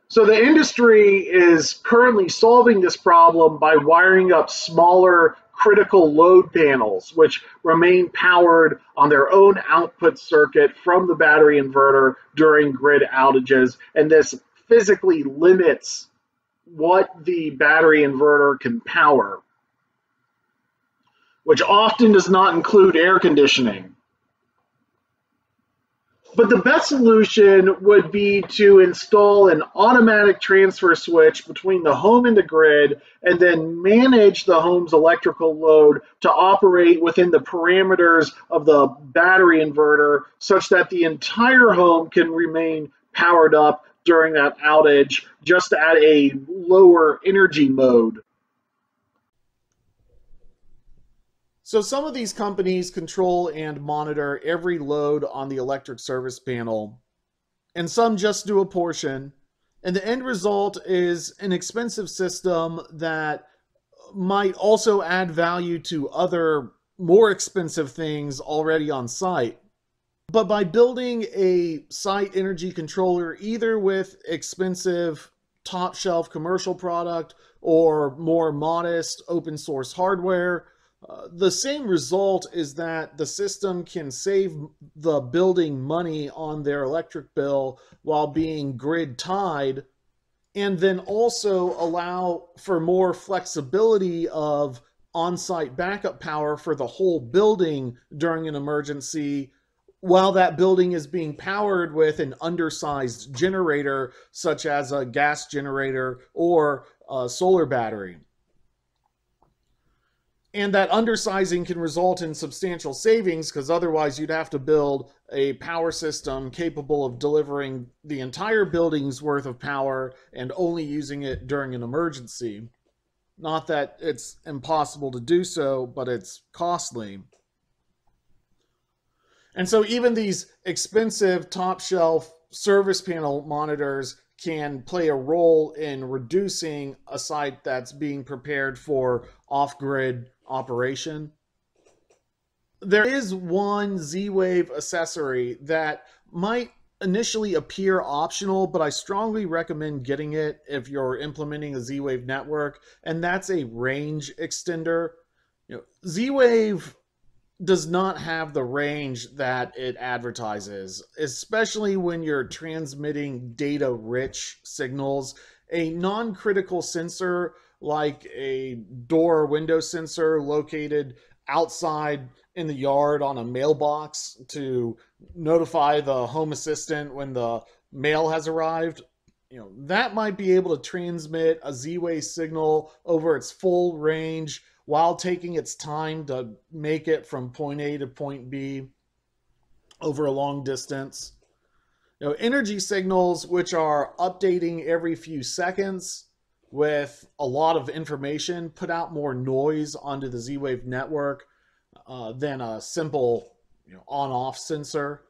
So the industry is currently solving this problem by wiring up smaller critical load panels, which remain powered on their own output circuit from the battery inverter during grid outages, and this physically limits what the battery inverter can power, which often does not include air conditioning. But the best solution would be to install an automatic transfer switch between the home and the grid, and then manage the home's electrical load to operate within the parameters of the battery inverter such that the entire home can remain powered up during that outage, just at a lower energy mode. So some of these companies control and monitor every load on the electric service panel, and some just do a portion, and the end result is an expensive system that might also add value to other more expensive things already on site. But by building a site energy controller, either with expensive top shelf commercial product or more modest open source hardware, the same result is that the system can save the building money on their electric bill while being grid tied, and then also allow for more flexibility of on-site backup power for the whole building during an emergency while that building is being powered with an undersized generator such as a gas generator or a solar battery. And that undersizing can result in substantial savings because otherwise you'd have to build a power system capable of delivering the entire building's worth of power and only using it during an emergency. Not that it's impossible to do so, but it's costly. And so even these expensive top shelf service panel monitors can play a role in reducing a site that's being prepared for off-grid operation. There is one Z-Wave accessory that might initially appear optional, but I strongly recommend getting it if you're implementing a Z-Wave network, and that's a range extender. Z-Wave does not have the range that it advertises, especially when you're transmitting data-rich signals. A non-critical sensor like a door or window sensor located outside in the yard on a mailbox to notify the home assistant when the mail has arrived, that might be able to transmit a Z-Wave signal over its full range while taking its time to make it from point A to point B over a long distance. Energy signals, which are updating every few seconds with a lot of information, put out more noise onto the Z-Wave network than a simple on-off sensor.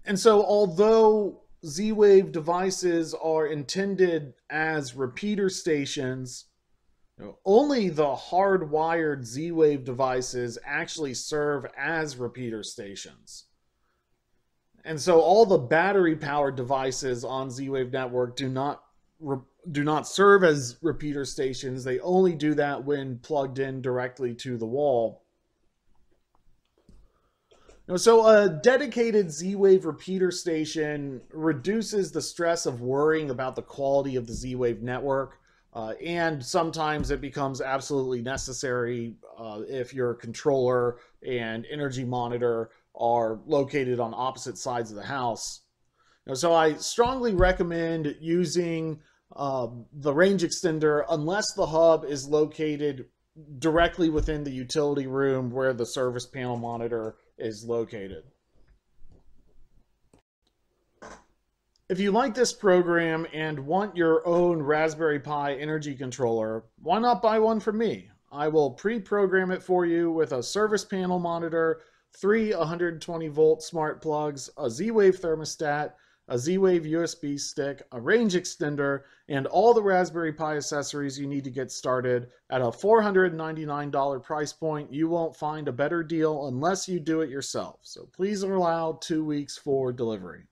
And so although Z-Wave devices are intended as repeater stations, only the hardwired Z-Wave devices actually serve as repeater stations. And so all the battery-powered devices on Z-Wave network do not serve as repeater stations. They only do that when plugged in directly to the wall. So a dedicated Z-Wave repeater station reduces the stress of worrying about the quality of the Z-Wave network. And sometimes it becomes absolutely necessary if your controller and energy monitor are located on opposite sides of the house. So I strongly recommend using the range extender unless the hub is located directly within the utility room where the service panel monitor is located. If you like this program and want your own Raspberry Pi energy controller, why not buy one from me? I will pre-program it for you with a service panel monitor, 3 120 volt smart plugs, a Z-Wave thermostat, a Z-Wave USB stick, a range extender, and all the Raspberry Pi accessories you need to get started at a $499 price point. You won't find a better deal unless you do it yourself. So please allow 2 weeks for delivery.